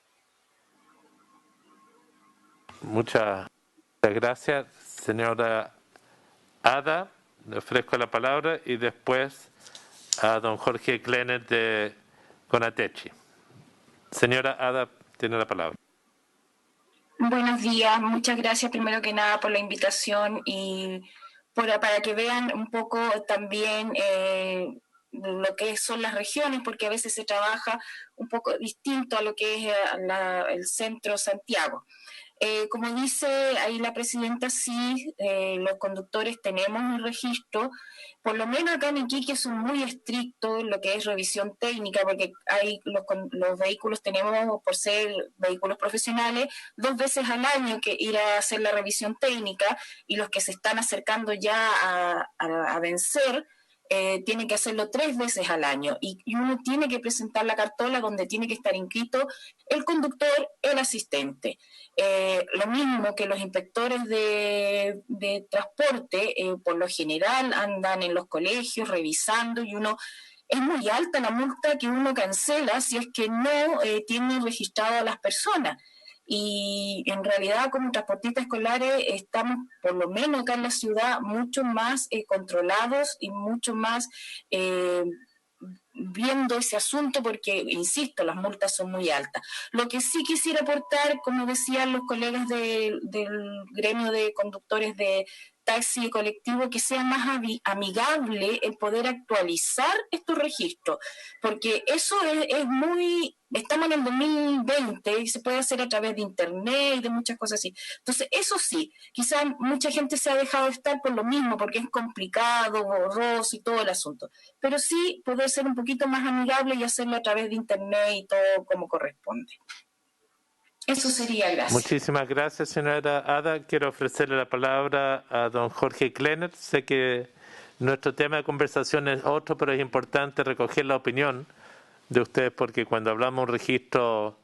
Muchas gracias, señora Ada. Le ofrezco la palabra, y después a don Jorge Kleiner de Conatechi. Señora Ada, tiene la palabra. Buenos días, muchas gracias primero que nada por la invitación y para que vean un poco también lo que son las regiones, porque a veces se trabaja un poco distinto a lo que es el centro Santiago. Como dice ahí la presidenta, sí, los conductores tenemos un registro, por lo menos acá en Iquique son muy estrictos en lo que es revisión técnica, porque hay los vehículos tenemos, por ser vehículos profesionales, 2 veces al año que ir a hacer la revisión técnica, y los que se están acercando ya a vencer, tiene que hacerlo 3 veces al año, y uno tiene que presentar la cartola donde tiene que estar inscrito el conductor, el asistente. Lo mismo que los inspectores de transporte, por lo general andan en los colegios revisando, y es muy alta la multa que uno cancela si es que no tiene registrado a las personas. Y en realidad como transportistas escolares estamos, por lo menos acá en la ciudad, mucho más controlados y mucho más viendo ese asunto porque, insisto, las multas son muy altas. Lo que sí quisiera aportar, como decían los colegas del gremio de conductores de taxi colectivo, que sea más amigable el poder actualizar estos registros, porque eso es muy... Estamos en el 2020 y se puede hacer a través de internet y de muchas cosas así. Entonces, eso sí, quizás mucha gente se ha dejado de estar por lo mismo, porque es complicado, borroso y todo el asunto. Pero sí poder ser un poquito más amigable y hacerlo a través de internet y todo como corresponde. Eso sería, gracias. Muchísimas gracias, señora Ada. Quiero ofrecerle la palabra a don Jorge Klenner. Sé que nuestro tema de conversación es otro, pero es importante recoger la opinión de ustedes porque cuando hablamos de un registro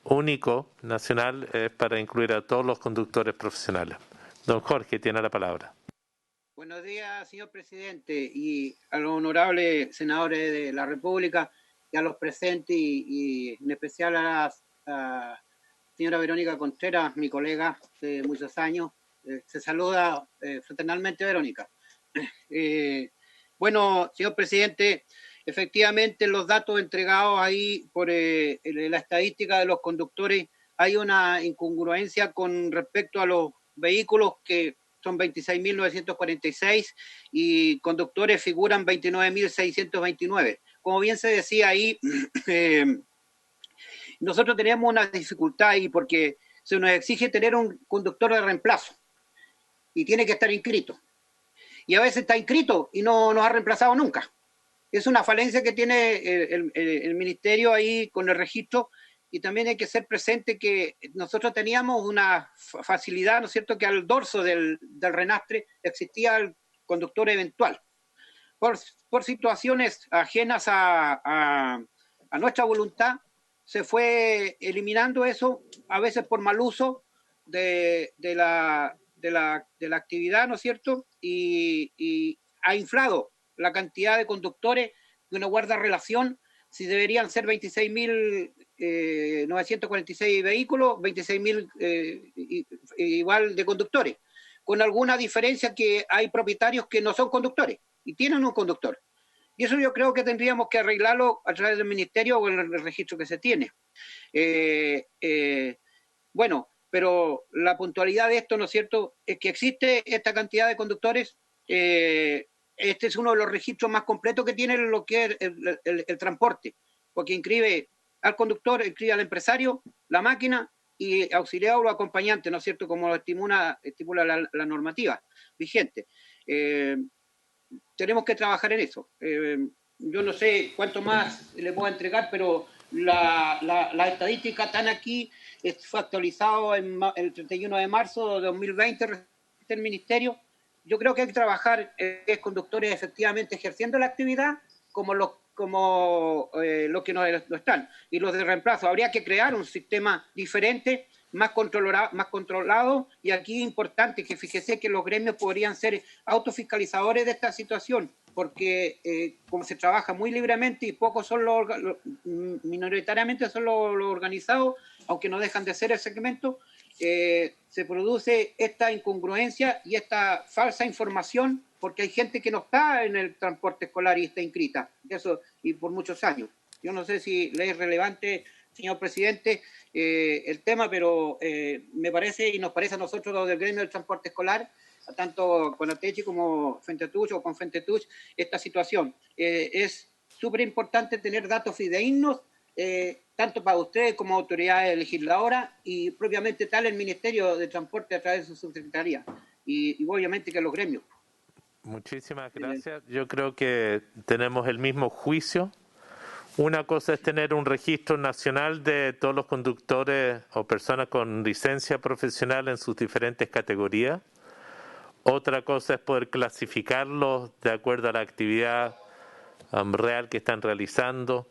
único nacional es para incluir a todos los conductores profesionales. Don Jorge tiene la palabra. Buenos días, señor presidente, y a los honorables senadores de la República y a los presentes y en especial a la señora Verónica Contreras, mi colega de muchos años. Se saluda fraternalmente, Verónica. Bueno, señor presidente, efectivamente los datos entregados ahí por la estadística de los conductores, hay una incongruencia con respecto a los vehículos que son 26.946 y conductores figuran 29.629. Como bien se decía ahí, nosotros tenemos una dificultad ahí porque se nos exige tener un conductor de reemplazo y tiene que estar inscrito. Y a veces está inscrito y no nos ha reemplazado nunca. Es una falencia que tiene el ministerio ahí con el registro, y también hay que ser presente que nosotros teníamos una facilidad, ¿no es cierto?, que al dorso del renastre existía el conductor eventual. Por situaciones ajenas a nuestra voluntad, se fue eliminando eso, a veces por mal uso de la actividad, ¿no es cierto?, y ha inflado la cantidad de conductores que uno guarda relación, si deberían ser 26.946 vehículos, 26.000 igual de conductores, con alguna diferencia que hay propietarios que no son conductores y tienen un conductor. Y eso yo creo que tendríamos que arreglarlo a través del ministerio o en el registro que se tiene. Bueno, pero la puntualidad de esto, ¿no es cierto?, es que existe esta cantidad de conductores. Este es uno de los registros más completos que tiene lo que es el transporte, porque inscribe al conductor, inscribe al empresario, la máquina y auxiliar o acompañante, ¿no es cierto?, como lo estipula la normativa vigente. Tenemos que trabajar en eso. Yo no sé cuánto más le puedo entregar, pero la estadística están aquí, fue actualizado el 31 de marzo de 2020 el ministerio. Yo creo que hay que trabajar conductores efectivamente ejerciendo la actividad como los que no están. Y los de reemplazo, habría que crear un sistema diferente, más controlado, y aquí es importante que fíjese que los gremios podrían ser autofiscalizadores de esta situación, porque como se trabaja muy libremente y pocos son minoritariamente son los organizados, aunque no dejan de ser el segmento, se produce esta incongruencia y esta falsa información, porque hay gente que no está en el transporte escolar y está inscrita, eso, y por muchos años. Yo no sé si le es relevante, señor presidente, el tema, pero me parece y nos parece a nosotros los del gremio del transporte escolar, tanto con Atechi como FENTETUCH o con FENTETUCH, esta situación. Es súper importante tener datos fidedignos, tanto para ustedes como autoridades legisladoras y propiamente tal el Ministerio de Transporte a través de su subsecretaría y obviamente que los gremios. Muchísimas gracias. Yo creo que tenemos el mismo juicio. Una cosa es tener un registro nacional de todos los conductores o personas con licencia profesional en sus diferentes categorías. Otra cosa es poder clasificarlos de acuerdo a la actividad real que están realizando.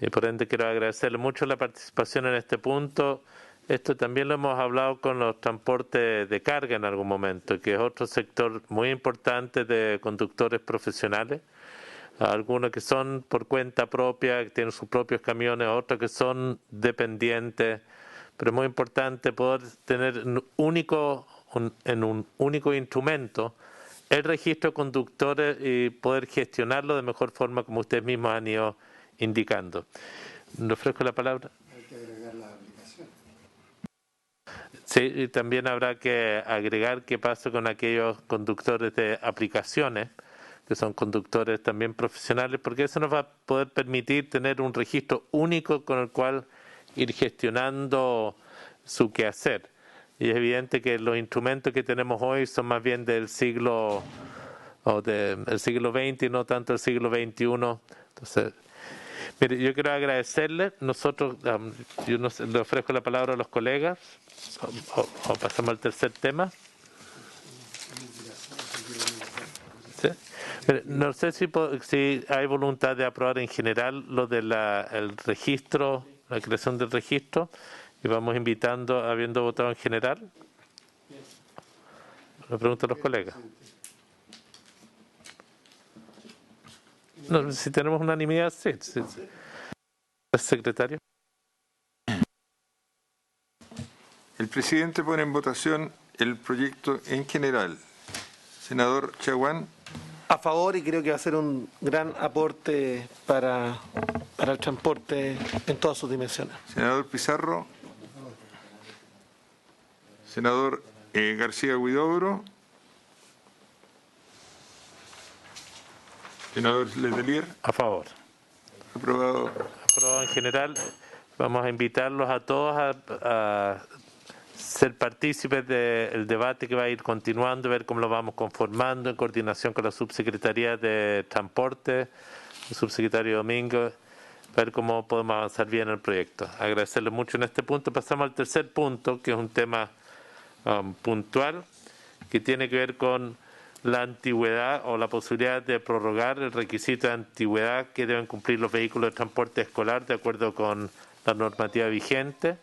Y por ende quiero agradecerle mucho la participación en este punto. Esto también lo hemos hablado con los transportes de carga en algún momento, que es otro sector muy importante de conductores profesionales. Algunos que son por cuenta propia, que tienen sus propios camiones, otros que son dependientes, pero es muy importante poder tener en un único instrumento el registro de conductores y poder gestionarlo de mejor forma como ustedes mismos han ido indicando. ¿Le ofrezco la palabra? Hay que agregar la aplicación. Sí, y también habrá que agregar qué pasa con aquellos conductores de aplicaciones, que son conductores también profesionales, porque eso nos va a poder permitir tener un registro único con el cual ir gestionando su quehacer. Y es evidente que los instrumentos que tenemos hoy son más bien del siglo XX y no tanto del siglo XXI. Entonces, mire, yo quiero agradecerle. Nosotros, yo le ofrezco la palabra a los colegas o pasamos al tercer tema. ¿Sí? No sé si hay voluntad de aprobar en general lo de el registro, la creación del registro, y vamos invitando, habiendo votado en general. Le pregunto a los colegas. No, si tenemos unanimidad, sí. Secretario. El presidente pone en votación el proyecto en general. Senador Chaguán. A favor, y creo que va a ser un gran aporte para el transporte en todas sus dimensiones. Senador Pizarro. Senador García Huidobro. Senador Letelier. A favor. Aprobado. Aprobado en general. Vamos a invitarlos a todos a ser partícipes del debate que va a ir continuando, ver cómo lo vamos conformando en coordinación con la Subsecretaría de Transporte, el subsecretario Domingo, ver cómo podemos avanzar bien el proyecto. Agradecerles mucho en este punto. Pasamos al tercer punto, que es un tema puntual, que tiene que ver con la antigüedad o la posibilidad de prorrogar el requisito de antigüedad que deben cumplir los vehículos de transporte escolar de acuerdo con la normativa vigente.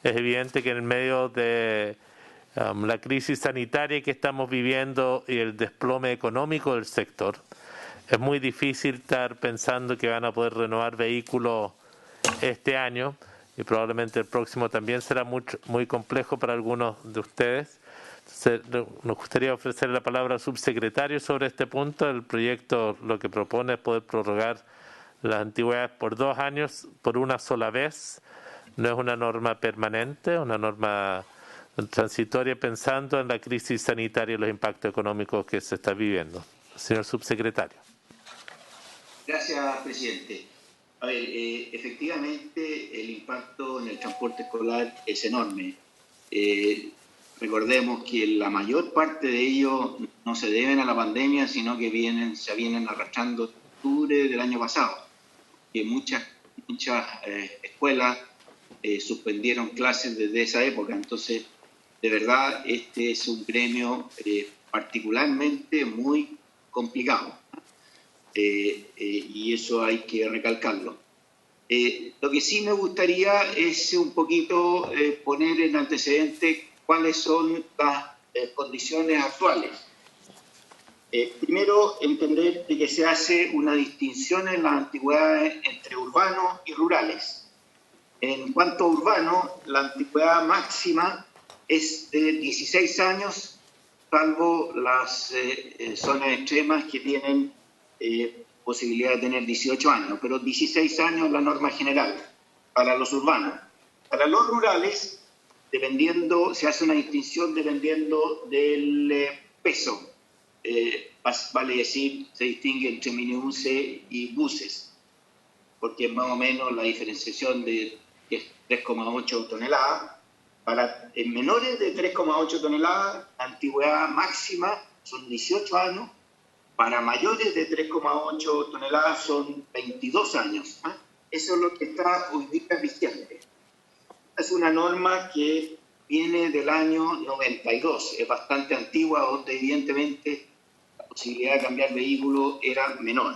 Es evidente que en el medio de la crisis sanitaria que estamos viviendo y el desplome económico del sector, es muy difícil estar pensando que van a poder renovar vehículos este año, y probablemente el próximo también será muy complejo para algunos de ustedes. Entonces, nos gustaría ofrecer la palabra al subsecretario sobre este punto. El proyecto lo que propone es poder prorrogar las antigüedades por 2 años, por una sola vez. No es una norma permanente, una norma transitoria pensando en la crisis sanitaria y los impactos económicos que se está viviendo. Señor subsecretario. Gracias, presidente. A ver, efectivamente el impacto en el transporte escolar es enorme. Recordemos que la mayor parte de ellos no se deben a la pandemia, sino que se vienen arrastrando desde octubre del año pasado. Que muchas escuelas suspendieron clases desde esa época. Entonces, de verdad, este es un gremio particularmente muy complicado. Y eso hay que recalcarlo. Lo que sí me gustaría es un poquito poner en antecedente cuáles son las condiciones actuales. Primero, entender de que se hace una distinción en las antigüedades entre urbanos y rurales. En cuanto a urbano, la antigüedad máxima es de 16 años, salvo las zonas extremas que tienen posibilidad de tener 18 años, pero 16 años es la norma general para los urbanos. Para los rurales, se hace una distinción dependiendo del peso. Vale decir, se distingue entre minibuses y buses, porque es más o menos la diferenciación de 3,8 toneladas. Para menores de 3,8 toneladas, la antigüedad máxima son 18 años. Para mayores de 3,8 toneladas son 22 años. Eso es lo que está hoy día vigente. Es una norma que viene del año 92, es bastante antigua, donde evidentemente la posibilidad de cambiar vehículo era menor.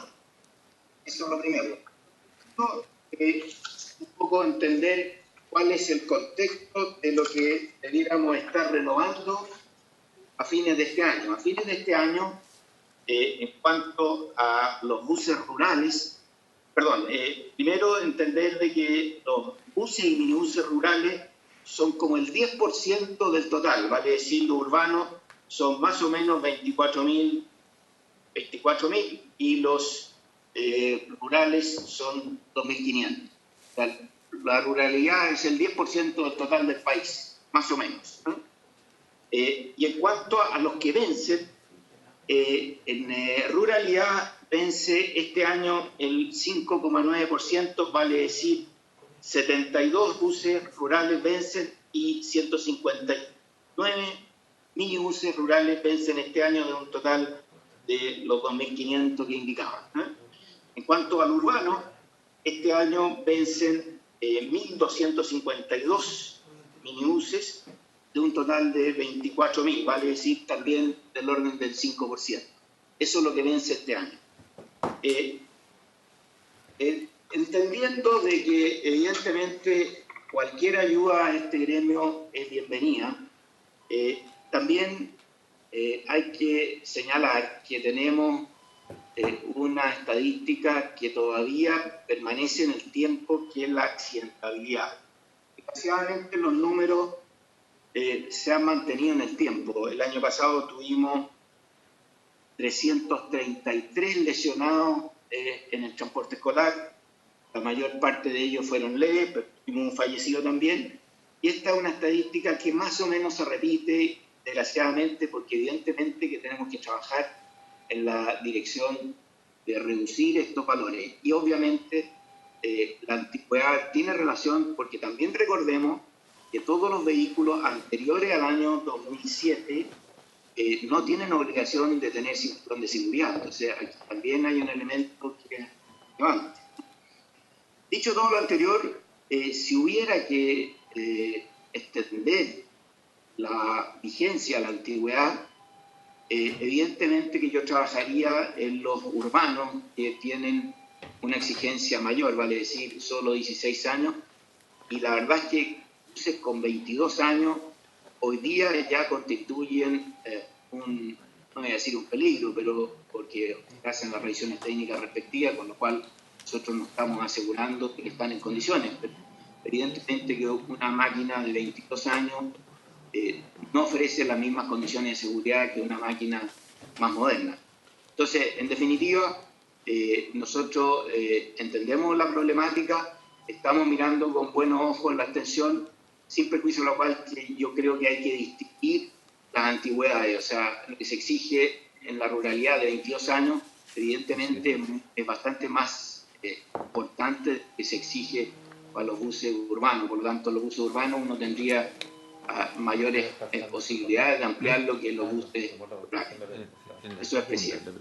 Eso es lo primero. Un poco entender cuál es el contexto de lo que debiéramos estar renovando a fines de este año. A fines de este año, en cuanto a los buses rurales, primero entender de que los buses y minibuses rurales son como el 10% del total, vale decir, los urbanos son más o menos 24.000 24.000 y los rurales son 2.500. O sea, la ruralidad es el 10% del total del país, más o menos, ¿no? Y en cuanto a los que vencen, en ruralidad vence este año el 5,9%, vale decir 72 buses rurales vencen y 159 minibuses rurales vencen este año, de un total de los 2.500 que indicaba, ¿no? En cuanto al urbano, este año vencen 1.252 minibuses de un total de 24.000, vale decir también del orden del 5%. Eso es lo que vence este año. Entendiendo de que evidentemente cualquier ayuda a este gremio es bienvenida, también hay que señalar que tenemos una estadística que todavía permanece en el tiempo, que es la accidentabilidad. Desgraciadamente los números se han mantenido en el tiempo. El año pasado tuvimos 333 lesionados en el transporte escolar. La mayor parte de ellos fueron leves, pero tuvimos un fallecido también. Y esta es una estadística que más o menos se repite, desgraciadamente, porque evidentemente que tenemos que trabajar en la dirección de reducir estos valores. Y obviamente la antigüedad tiene relación, porque también recordemos que todos los vehículos anteriores al año 2007 no tienen obligación de tener cinturón de seguridad. O sea, aquí también hay un elemento que es relevante. Dicho todo lo anterior, si hubiera que extender la vigencia a la antigüedad, evidentemente que yo trabajaría en los urbanos que tienen una exigencia mayor, vale decir, solo 16 años, y la verdad es que buses con 22 años hoy día ya constituyen no voy a decir un peligro, pero porque hacen las revisiones técnicas respectivas, con lo cual nosotros nos estamos asegurando que están en condiciones. Pero evidentemente que una máquina de 22 años no ofrece las mismas condiciones de seguridad que una máquina más moderna. Entonces, en definitiva, nosotros entendemos la problemática, estamos mirando con buenos ojos la extensión, sin perjuicio de lo cual yo creo que hay que distinguir las antigüedades. O sea, lo que se exige en la ruralidad de 22 años, evidentemente es bastante más importante que se exige para los buses urbanos. Por lo tanto, los buses urbanos uno tendría mayores posibilidades de ampliarlo que los buses rurales. Eso es presidente.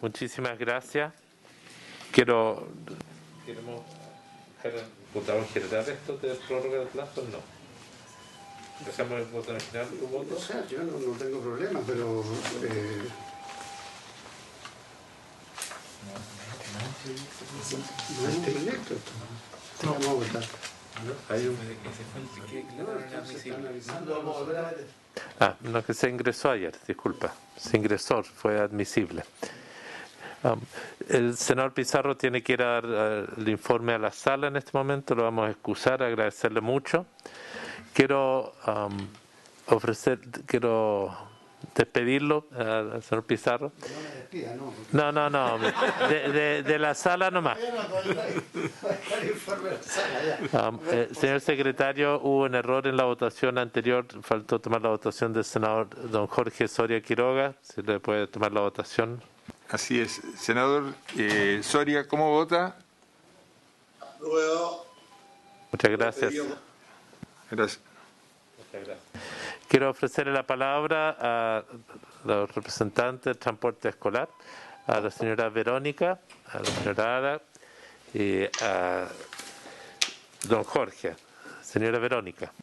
Muchísimas gracias. Queremos votar en general esto de prórroga de plazo, no. ¿Dejamos el voto en general tu voto? O sea, yo no tengo problema, pero no es electo esto. Vamos a votar. No, que se ingresó ayer, disculpa. Se ingresó, fue admisible. El senador Pizarro tiene que ir a dar el informe a la sala en este momento, lo vamos a excusar, agradecerle mucho. Quiero despedirlo al señor Pizarro. No, de la sala nomás. Señor secretario, hubo un error en la votación anterior, faltó tomar la votación del senador don Jorge Soria Quiroga, si le puede tomar la votación. Así es. Senador Soria, ¿cómo vota? Muchas gracias. Gracias. Quiero ofrecerle la palabra a los representantes del transporte escolar, a la señora Verónica, a la señora Ada y a don Jorge. Señora Verónica.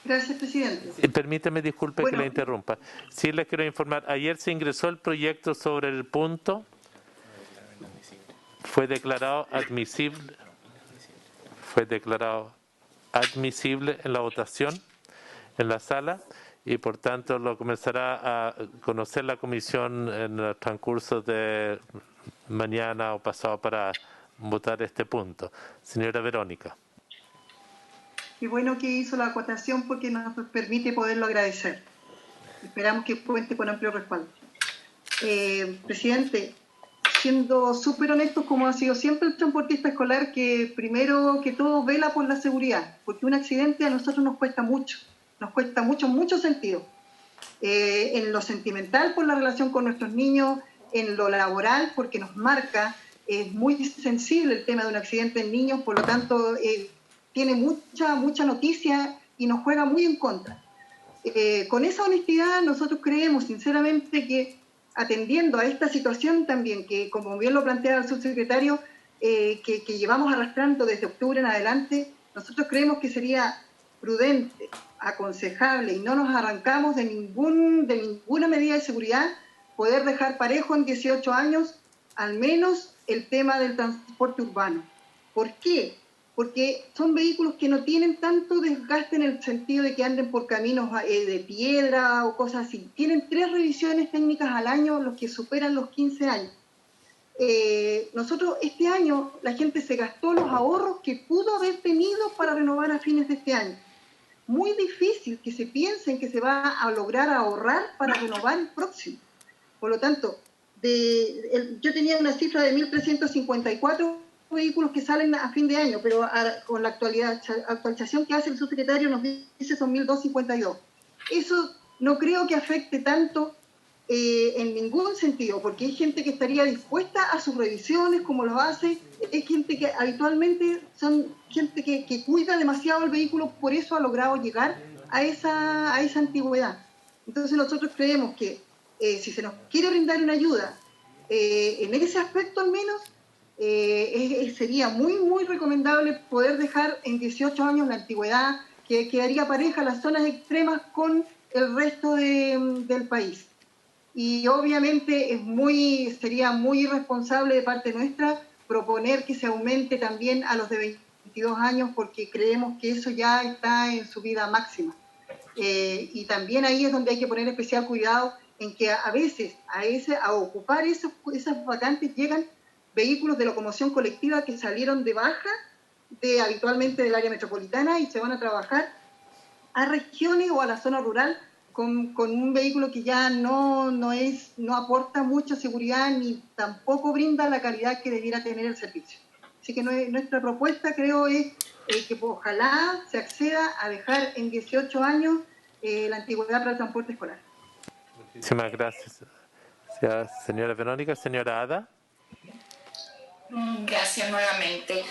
Gracias, presidente. Permíteme, disculpe que la interrumpa. Sí, les quiero informar. Ayer se ingresó el proyecto sobre el punto. Fue declarado admisible. Fue declarado admisible en la votación en la sala y por tanto lo comenzará a conocer la comisión en el transcurso de mañana o pasado para votar este punto. Señora Verónica. Qué bueno que hizo la acotación porque nos permite poderlo agradecer. Esperamos que cuente con amplio respaldo. Presidente, siendo súper honestos como ha sido siempre el transportista escolar, que primero que todo vela por la seguridad, porque un accidente a nosotros nos cuesta mucho en muchos sentidos. En lo sentimental por la relación con nuestros niños, en lo laboral porque nos marca, es muy sensible el tema de un accidente en niños, por lo tanto tiene mucha noticia y nos juega muy en contra. Con esa honestidad nosotros creemos sinceramente que atendiendo a esta situación también, que como bien lo plantea el subsecretario, que llevamos arrastrando desde octubre en adelante, nosotros creemos que sería prudente, aconsejable y no nos arrancamos de ninguna medida de seguridad, poder dejar parejo en 18 años al menos el tema del transporte urbano. ¿Por qué? Porque son vehículos que no tienen tanto desgaste en el sentido de que anden por caminos de piedra o cosas así. Tienen 3 revisiones técnicas al año, los que superan los 15 años. Nosotros este año, la gente se gastó los ahorros que pudo haber tenido para renovar a fines de este año. Muy difícil que se piensen que se va a lograr ahorrar para renovar el próximo. Por lo tanto, yo tenía una cifra de 1.354 vehículos que salen a fin de año, pero con la actualización que hace el subsecretario nos dice son 1.252. Eso no creo que afecte tanto en ningún sentido, porque hay gente que estaría dispuesta a sus revisiones como lo hace, es gente que habitualmente son gente que cuida demasiado el vehículo, por eso ha logrado llegar a esa antigüedad. Entonces nosotros creemos que si se nos quiere brindar una ayuda en ese aspecto al menos, sería muy recomendable poder dejar en 18 años la antigüedad, que quedaría pareja las zonas extremas con el resto del país. Y obviamente sería muy irresponsable de parte nuestra proponer que se aumente también a los de 22 años, porque creemos que eso ya está en su vida máxima. Y también ahí es donde hay que poner especial cuidado en que a veces a ocupar esas vacantes llegan vehículos de locomoción colectiva que salieron de baja habitualmente del área metropolitana y se van a trabajar a regiones o a la zona rural con un vehículo que ya no aporta mucha seguridad ni tampoco brinda la calidad que debiera tener el servicio. Así que nuestra propuesta, creo, es que ojalá se acceda a dejar en 18 años la antigüedad para el transporte escolar. Muchísimas gracias, señora Verónica. Señora Ada. Gracias nuevamente.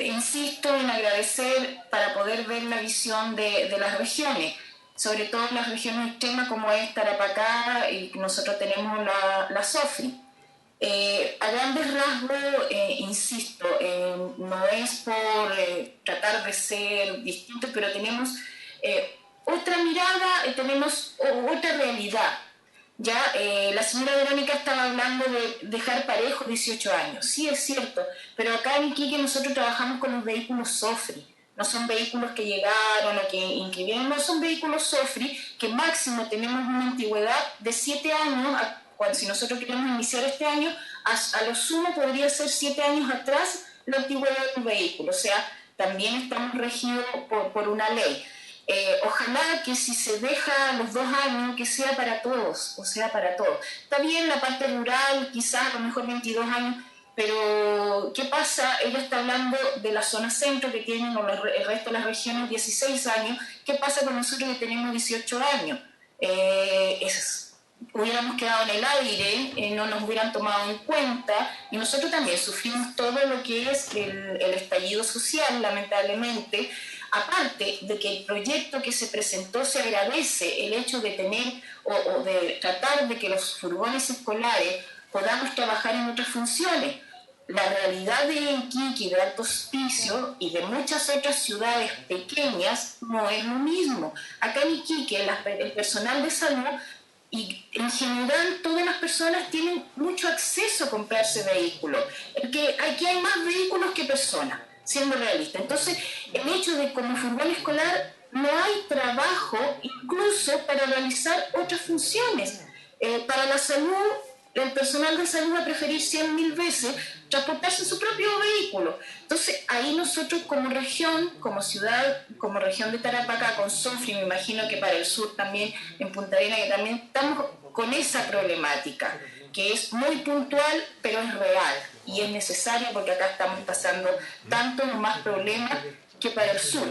Insisto en agradecer para poder ver la visión de las regiones, sobre todo las regiones extremas como es Tarapacá, y nosotros tenemos la SOFRI. A grandes rasgos, insisto, no es por tratar de ser distintos, pero tenemos otra mirada, tenemos otra realidad. Ya, la señora Verónica estaba hablando de dejar parejo 18 años. Sí, es cierto, pero acá en Iquique nosotros trabajamos con los vehículos SOFRI. No son vehículos que llegaron o que inscribieron, no son vehículos SOFRI que máximo tenemos una antigüedad de 7 años. Si nosotros queremos iniciar este año, a lo sumo podría ser 7 años atrás la antigüedad del vehículo. O sea, también estamos regidos por una ley. Ojalá que si se deja los 2 años, que sea para todos, o sea, para todos. Está bien la parte rural, quizás a lo mejor 22 años, pero ¿qué pasa? Ella está hablando de la zona centro que tienen, o el resto de las regiones, 16 años. ¿Qué pasa con nosotros que tenemos 18 años? Hubiéramos quedado en el aire, no nos hubieran tomado en cuenta, y nosotros también sufrimos todo lo que es el estallido social, lamentablemente. Aparte de que el proyecto que se presentó se agradece, el hecho de tener o de tratar de que los furgones escolares podamos trabajar en otras funciones. La realidad de Iquique, de Alto Hospicio y de muchas otras ciudades pequeñas no es lo mismo. Acá en Iquique el personal de salud y en general todas las personas tienen mucho acceso a comprarse vehículos. Aquí hay más vehículos que personas, siendo realista. Entonces, el hecho de como furgón escolar no hay trabajo incluso para realizar otras funciones. Para la salud, el personal de salud va a preferir 100.000 veces transportarse en su propio vehículo. Entonces, ahí nosotros como región, como ciudad, como región de Tarapacá, con Sofri, me imagino que para el sur también, en Punta Arenas, que también estamos con esa problemática, que es muy puntual, pero es real y es necesaria porque acá estamos pasando tantos más problemas que para el sur.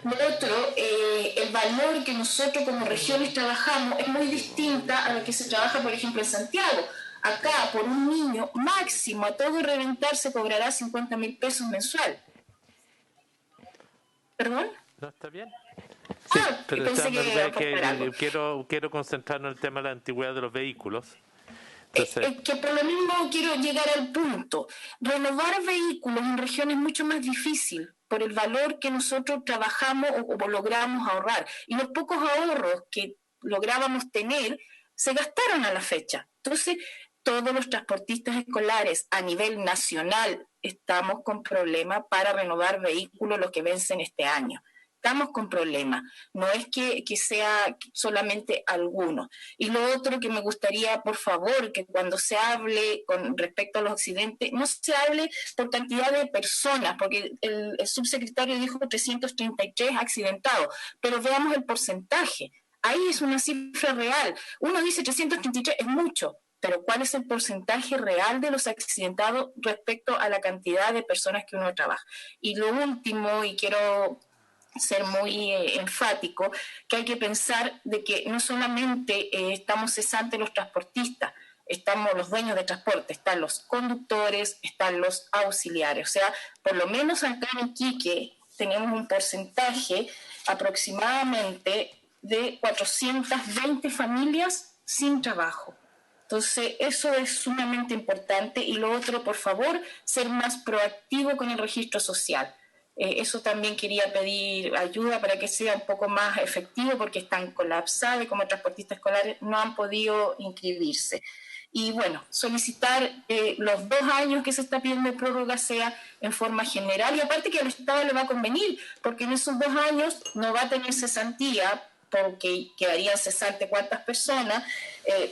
Lo otro, el valor que nosotros como regiones trabajamos es muy distinta a lo que se trabaja, por ejemplo, en Santiago. Acá, por un niño, máximo, a todo reventar, se cobrará 50.000 pesos mensual. ¿Perdón? ¿No está bien? Sí, pero pensé quiero concentrarnos en el tema de la antigüedad de los vehículos. Entonces, que por lo mismo quiero llegar al punto. Renovar vehículos en regiones es mucho más difícil por el valor que nosotros trabajamos o logramos ahorrar. Y los pocos ahorros que lográbamos tener se gastaron a la fecha. Entonces, todos los transportistas escolares a nivel nacional estamos con problemas para renovar vehículos los que vencen este año. Estamos con problemas, no es que sea solamente algunos. Y lo otro que me gustaría, por favor, que cuando se hable con respecto a los accidentes, no se hable por cantidad de personas, porque el subsecretario dijo 333 accidentados, pero veamos el porcentaje. Ahí es una cifra real. Uno dice 333 es mucho, pero ¿cuál es el porcentaje real de los accidentados respecto a la cantidad de personas que uno trabaja? Y lo último, y quiero ser muy enfático, que hay que pensar de que no solamente estamos cesantes los transportistas, estamos los dueños de transporte, están los conductores, están los auxiliares. O sea, por lo menos acá en Iquique tenemos un porcentaje aproximadamente de 420 familias sin trabajo. Entonces, eso es sumamente importante. Y lo otro, por favor, ser más proactivo con el registro social. Eso también quería pedir ayuda para que sea un poco más efectivo porque están colapsados y como transportistas escolares no han podido inscribirse. Y bueno, solicitar los 2 años que se está pidiendo de prórroga sea en forma general y aparte que al Estado le va a convenir porque en esos 2 años no va a tener cesantía porque quedarían cesantes cuántas personas,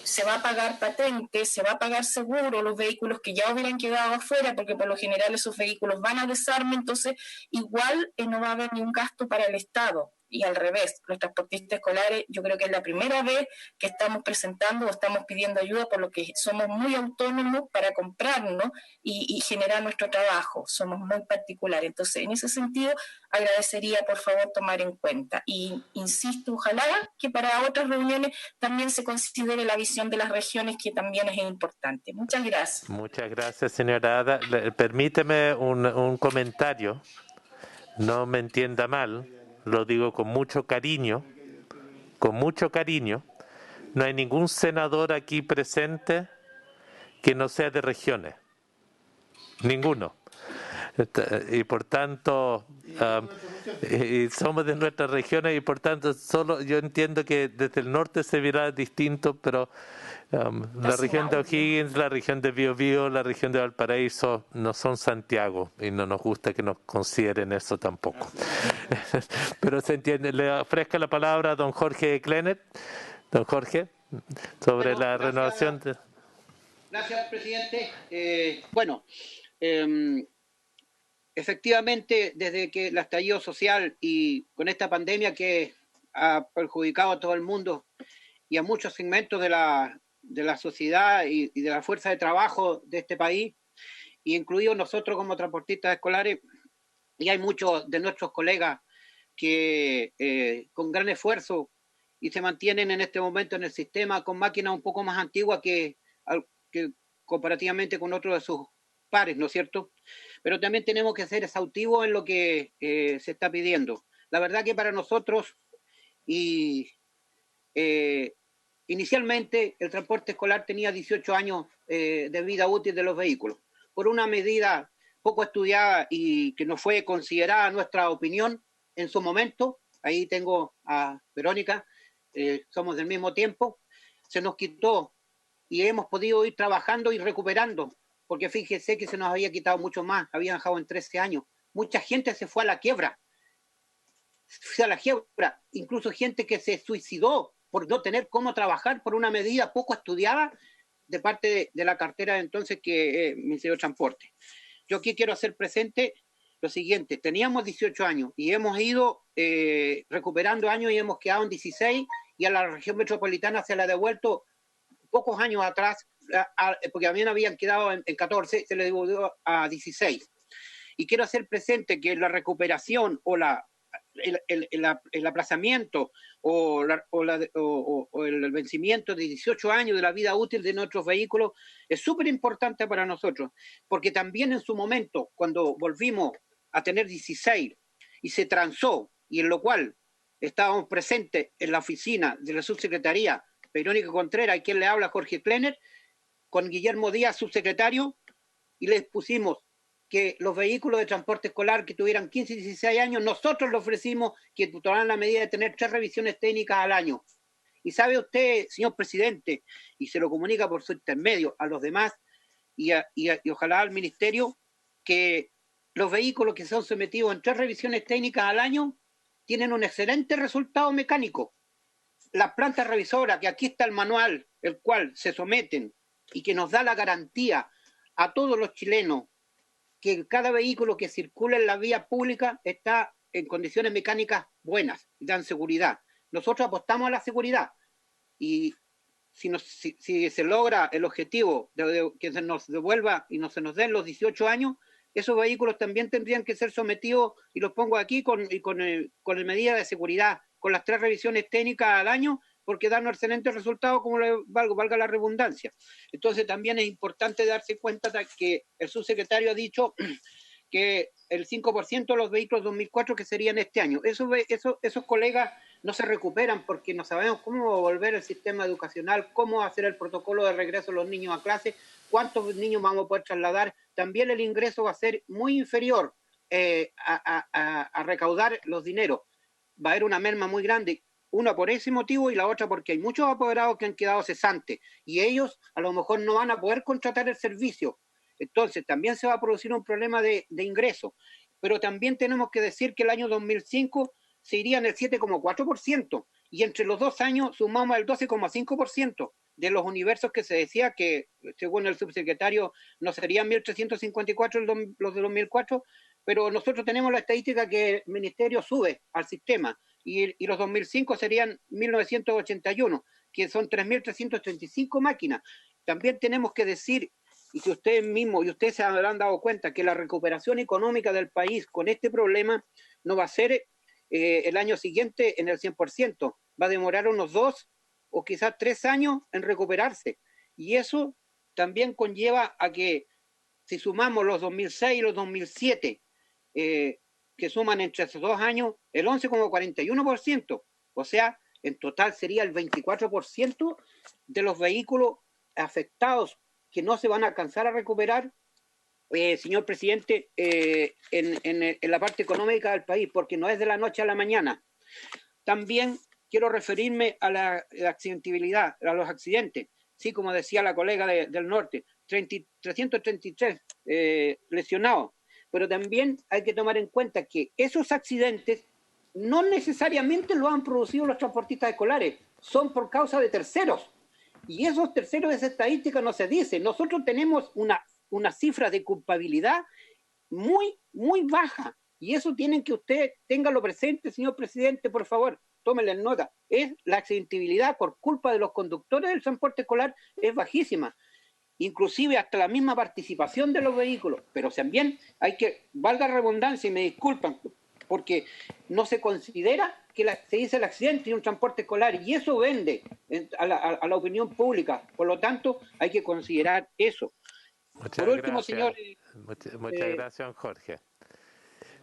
se va a pagar patente, se va a pagar seguro, los vehículos que ya hubieran quedado afuera, porque por lo general esos vehículos van a desarme, entonces igual no va a haber ningún gasto para el Estado. Y al revés, los transportistas escolares, yo creo que es la primera vez que estamos presentando o estamos pidiendo ayuda, por lo que somos muy autónomos para comprarnos y generar nuestro trabajo. Somos muy particulares. Entonces, en ese sentido, agradecería, por favor, tomar en cuenta. Y insisto, ojalá que para otras reuniones también se considere la visión de las regiones, que también es importante. Muchas gracias. Muchas gracias, señora Ada. Permíteme un comentario. No me entienda mal. Lo digo con mucho cariño, no hay ningún senador aquí presente que no sea de regiones, ninguno. Y por tanto, y somos de nuestras regiones y por tanto, solo yo entiendo que desde el norte se verá distinto, pero la región de O'Higgins, la región de Biobío, la región de Valparaíso no son Santiago y no nos gusta que nos consideren eso tampoco. Pero se entiende. Le ofrezco la palabra a don Jorge Klenet. Don Jorge, sobre la renovación. Gracias, presidente. Efectivamente, desde que el estallido social y con esta pandemia que ha perjudicado a todo el mundo y a muchos segmentos de la sociedad y de la fuerza de trabajo de este país, y incluidos nosotros como transportistas escolares, y hay muchos de nuestros colegas que con gran esfuerzo y se mantienen en este momento en el sistema con máquinas un poco más antiguas que comparativamente con otros de sus pares, ¿no es cierto? Pero también tenemos que ser exhaustivos en lo que se está pidiendo. La verdad que para nosotros inicialmente el transporte escolar tenía 18 años de vida útil de los vehículos. Por una medida poco estudiada y que no fue considerada nuestra opinión en su momento, ahí tengo a Verónica, somos del mismo tiempo, se nos quitó y hemos podido ir trabajando y recuperando, porque fíjese que se nos había quitado mucho más, había dejado en 13 años. Mucha gente se fue a la quiebra, incluso gente que se suicidó por no tener cómo trabajar por una medida poco estudiada de parte de la cartera de entonces que es Ministerio de Transporte. Yo aquí quiero hacer presente lo siguiente: teníamos 18 años y hemos ido recuperando años y hemos quedado en 16, y a la región metropolitana se la ha devuelto pocos años atrás, porque también habían quedado en 14, se le devolvió a 16. Y quiero hacer presente que la recuperación o el aplazamiento o el vencimiento de 18 años de la vida útil de nuestros vehículos es súper importante para nosotros, porque también en su momento, cuando volvimos a tener 16 y se transó, y en lo cual estábamos presentes en la oficina de la subsecretaría Verónica Contreras, y quien le habla, Jorge Klenner, con Guillermo Díaz, subsecretario, y les pusimos que los vehículos de transporte escolar que tuvieran 15 y 16 años, nosotros le ofrecimos que tomaran la medida de tener 3 revisiones técnicas al año. Y sabe usted, señor presidente, y se lo comunica por su intermedio a los demás y ojalá al ministerio, que los vehículos que son sometidos en 3 revisiones técnicas al año tienen un excelente resultado mecánico. Las plantas revisoras, que aquí está el manual, el cual se someten y que nos da la garantía a todos los chilenos que cada vehículo que circula en la vía pública está en condiciones mecánicas buenas, dan seguridad. Nosotros apostamos a la seguridad, y si se logra el objetivo de que se nos devuelva y no se nos den los 18 años, esos vehículos también tendrían que ser sometidos, y los pongo aquí, con medida de seguridad, con las 3 revisiones técnicas al año, porque dan un excelente resultado, como valga la redundancia. Entonces también es importante darse cuenta de que el subsecretario ha dicho que el 5% de los vehículos 2004 que serían este año. Esos colegas no se recuperan porque no sabemos cómo volver el sistema educacional, cómo hacer el protocolo de regreso de los niños a clase, cuántos niños vamos a poder trasladar. También el ingreso va a ser muy inferior a recaudar los dineros. Va a haber una merma muy grande, una por ese motivo y la otra porque hay muchos apoderados que han quedado cesantes y ellos a lo mejor no van a poder contratar el servicio. Entonces también se va a producir un problema de ingreso. Pero también tenemos que decir que el año 2005 se iría en el 7,4%, y entre los 2 años sumamos el 12,5% de los universos que se decía que, según el subsecretario, no serían 1.354 los de 2004, pero nosotros tenemos la estadística que el ministerio sube al sistema, y los 2005 serían 1.981, que son 3.335 máquinas. También tenemos que decir, y que ustedes mismos y ustedes se habrán dado cuenta, que la recuperación económica del país con este problema no va a ser el año siguiente en el 100%, va a demorar unos 2 o quizás 3 años en recuperarse. Y eso también conlleva a que, si sumamos los 2006 y los 2007, que suman entre esos 2 años el 11,41%, o sea, en total sería el 24% de los vehículos afectados que no se van a alcanzar a recuperar, señor presidente, en la parte económica del país, porque no es de la noche a la mañana. También quiero referirme a la accidentabilidad, a los accidentes. Sí, como decía la colega del norte, 333 lesionados. Pero también hay que tomar en cuenta que esos accidentes no necesariamente lo han producido los transportistas escolares, son por causa de terceros. Y esos terceros, esa estadística no se dice. Nosotros tenemos una cifra de culpabilidad muy, muy baja. Y eso tienen que usted téngalo presente, señor presidente, por favor, tómenle en nota. Es la accidentabilidad por culpa de los conductores del transporte escolar es bajísima. Inclusive hasta la misma participación de los vehículos. Pero también hay que, valga redundancia, y me disculpan, porque no se considera que se dice el accidente de un transporte escolar, y eso vende a la opinión pública. Por lo tanto, hay que considerar eso. Muchas Por último, gracias. señor... Muchas gracias, Jorge.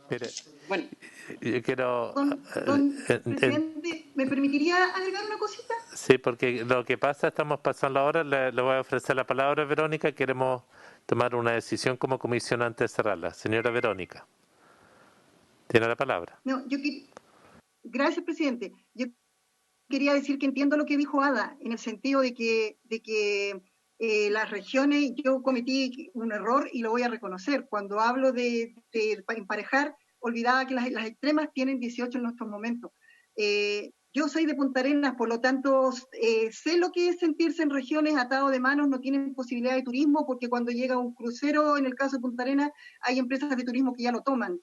Mire, bueno, yo quiero... Don presidente, ¿me permitiría agregar una cosita? Sí, porque lo que pasa, estamos pasando ahora, le voy a ofrecer la palabra a Verónica, queremos tomar una decisión como comisión antes de cerrarla. Señora Verónica, tiene la palabra. No, gracias, presidente. Yo quería decir que entiendo lo que dijo Ada, en el sentido de que las regiones, yo cometí un error y lo voy a reconocer. Cuando hablo de emparejar, olvidaba que las extremas tienen 18 en nuestros momentos. Yo soy de Punta Arenas, por lo tanto, sé lo que es sentirse en regiones atados de manos, no tienen posibilidad de turismo, porque cuando llega un crucero, en el caso de Punta Arenas, hay empresas de turismo que ya lo toman.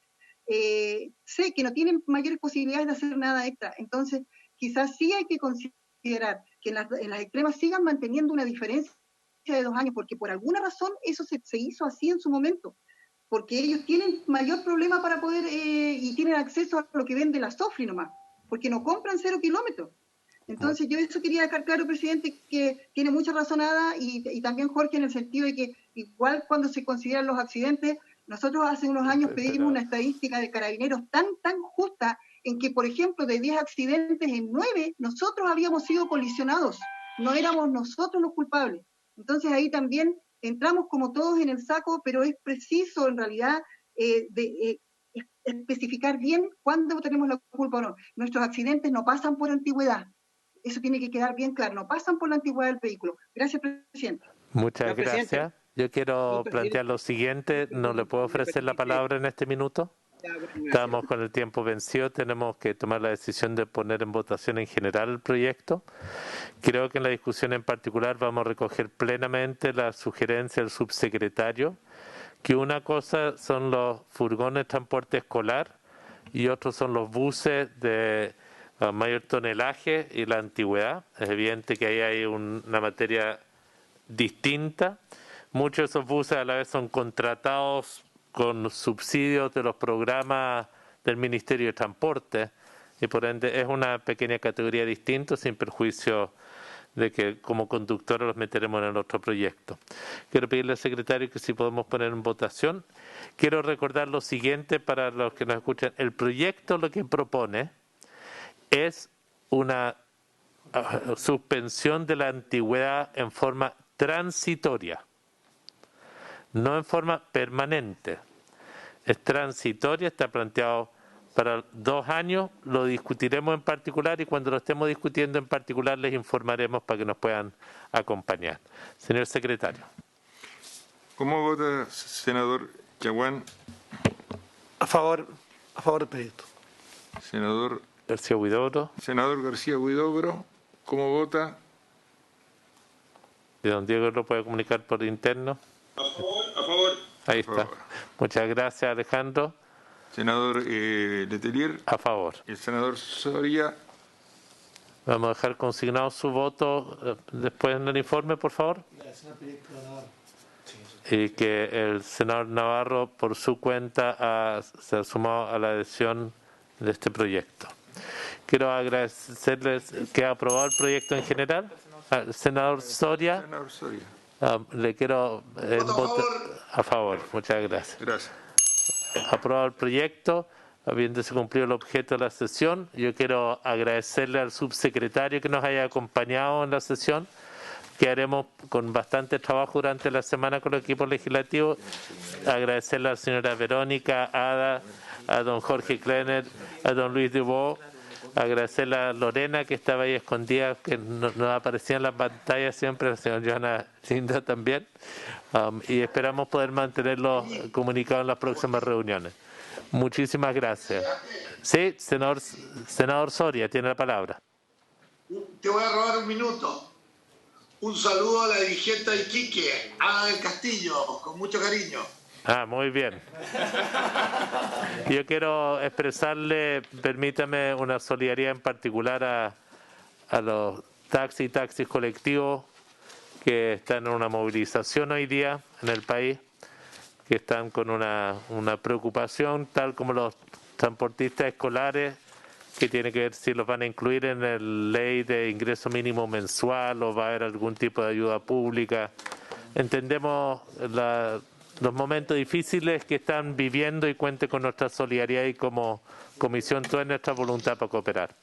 Sé que no tienen mayores posibilidades de hacer nada extra, entonces quizás sí hay que considerar que en las extremas sigan manteniendo una diferencia de 2 años, porque por alguna razón eso se hizo así en su momento, porque ellos tienen mayor problema para poder, y tienen acceso a lo que vende la Sofri nomás, porque no compran 0 kilómetros. Entonces yo eso quería dejar claro, presidente, que tiene mucha razón Ada y también Jorge, en el sentido de que igual cuando se consideran los accidentes, nosotros hace unos años pedimos una estadística de carabineros tan justa, en que, por ejemplo, de 10 accidentes, en 9 nosotros habíamos sido colisionados, no éramos nosotros los culpables. Entonces ahí también entramos como todos en el saco, pero es preciso en realidad especificar bien cuándo tenemos la culpa o no. Nuestros accidentes no pasan por antigüedad. Eso tiene que quedar bien claro, no pasan por la antigüedad del vehículo. Gracias, presidente. Muchas gracias. Yo quiero plantear lo siguiente, ¿no le puedo ofrecer la palabra en este minuto? Estamos con el tiempo vencido, tenemos que tomar la decisión de poner en votación en general el proyecto. Creo que en la discusión en particular vamos a recoger plenamente la sugerencia del subsecretario, que una cosa son los furgones de transporte escolar y otros son los buses de mayor tonelaje y la antigüedad. Es evidente que ahí hay una materia distinta. Muchos de esos buses a la vez son contratados con subsidios de los programas del Ministerio de Transporte y por ende es una pequeña categoría distinta, sin perjuicio de que como conductores los meteremos en el otro proyecto. Quiero pedirle al secretario que si podemos poner en votación. Quiero recordar lo siguiente para los que nos escuchan. El proyecto lo que propone es una suspensión de la antigüedad en forma transitoria, no en forma permanente. Es transitoria, está planteado para 2 años, lo discutiremos en particular y cuando lo estemos discutiendo en particular les informaremos para que nos puedan acompañar. Señor secretario. ¿Cómo vota, senador Yaguán? A favor del proyecto. Senador García Huidobro. Senador García Huidobro, ¿cómo vota? ¿Y don Diego lo puede comunicar por interno? A favor. Ahí está. Muchas gracias, Alejandro. Senador Letelier. A favor. El senador Soria. Vamos a dejar consignado su voto después en el informe, por favor. Y que el senador Navarro, por su cuenta, se ha sumado a la adhesión de este proyecto. Quiero agradecerles que ha aprobado el proyecto en general. Al senador Soria. Senador Soria. Le quiero votar a favor. Muchas gracias. Gracias. Aprobado el proyecto, habiéndose cumplido el objeto de la sesión. Yo quiero agradecerle al subsecretario que nos haya acompañado en la sesión, que haremos con bastante trabajo durante la semana con los equipos legislativos. Agradecerle a la señora Verónica, Ada, a don Jorge Kleiner, a don Luis Dubó. Agradecerle a Lorena, que estaba ahí escondida, que no aparecía en las pantallas siempre, la señora Joana Linda también. Y esperamos poder mantenerlo comunicado en las próximas reuniones. Muchísimas gracias. Sí, senador Soria, tiene la palabra. Te voy a robar un minuto. Un saludo a la dirigente de Iquique, Ana del Castillo, con mucho cariño. Muy bien. Yo quiero expresarle, permítame, una solidaridad en particular a los taxis colectivos que están en una movilización hoy día en el país, que están con una preocupación, tal como los transportistas escolares, que tiene que ver si los van a incluir en la ley de ingreso mínimo mensual o va a haber algún tipo de ayuda pública. Entendemos los momentos difíciles que están viviendo y cuente con nuestra solidaridad y como comisión toda nuestra voluntad para cooperar.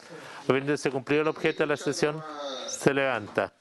Habiéndose cumplido el objeto de la sesión, se levanta.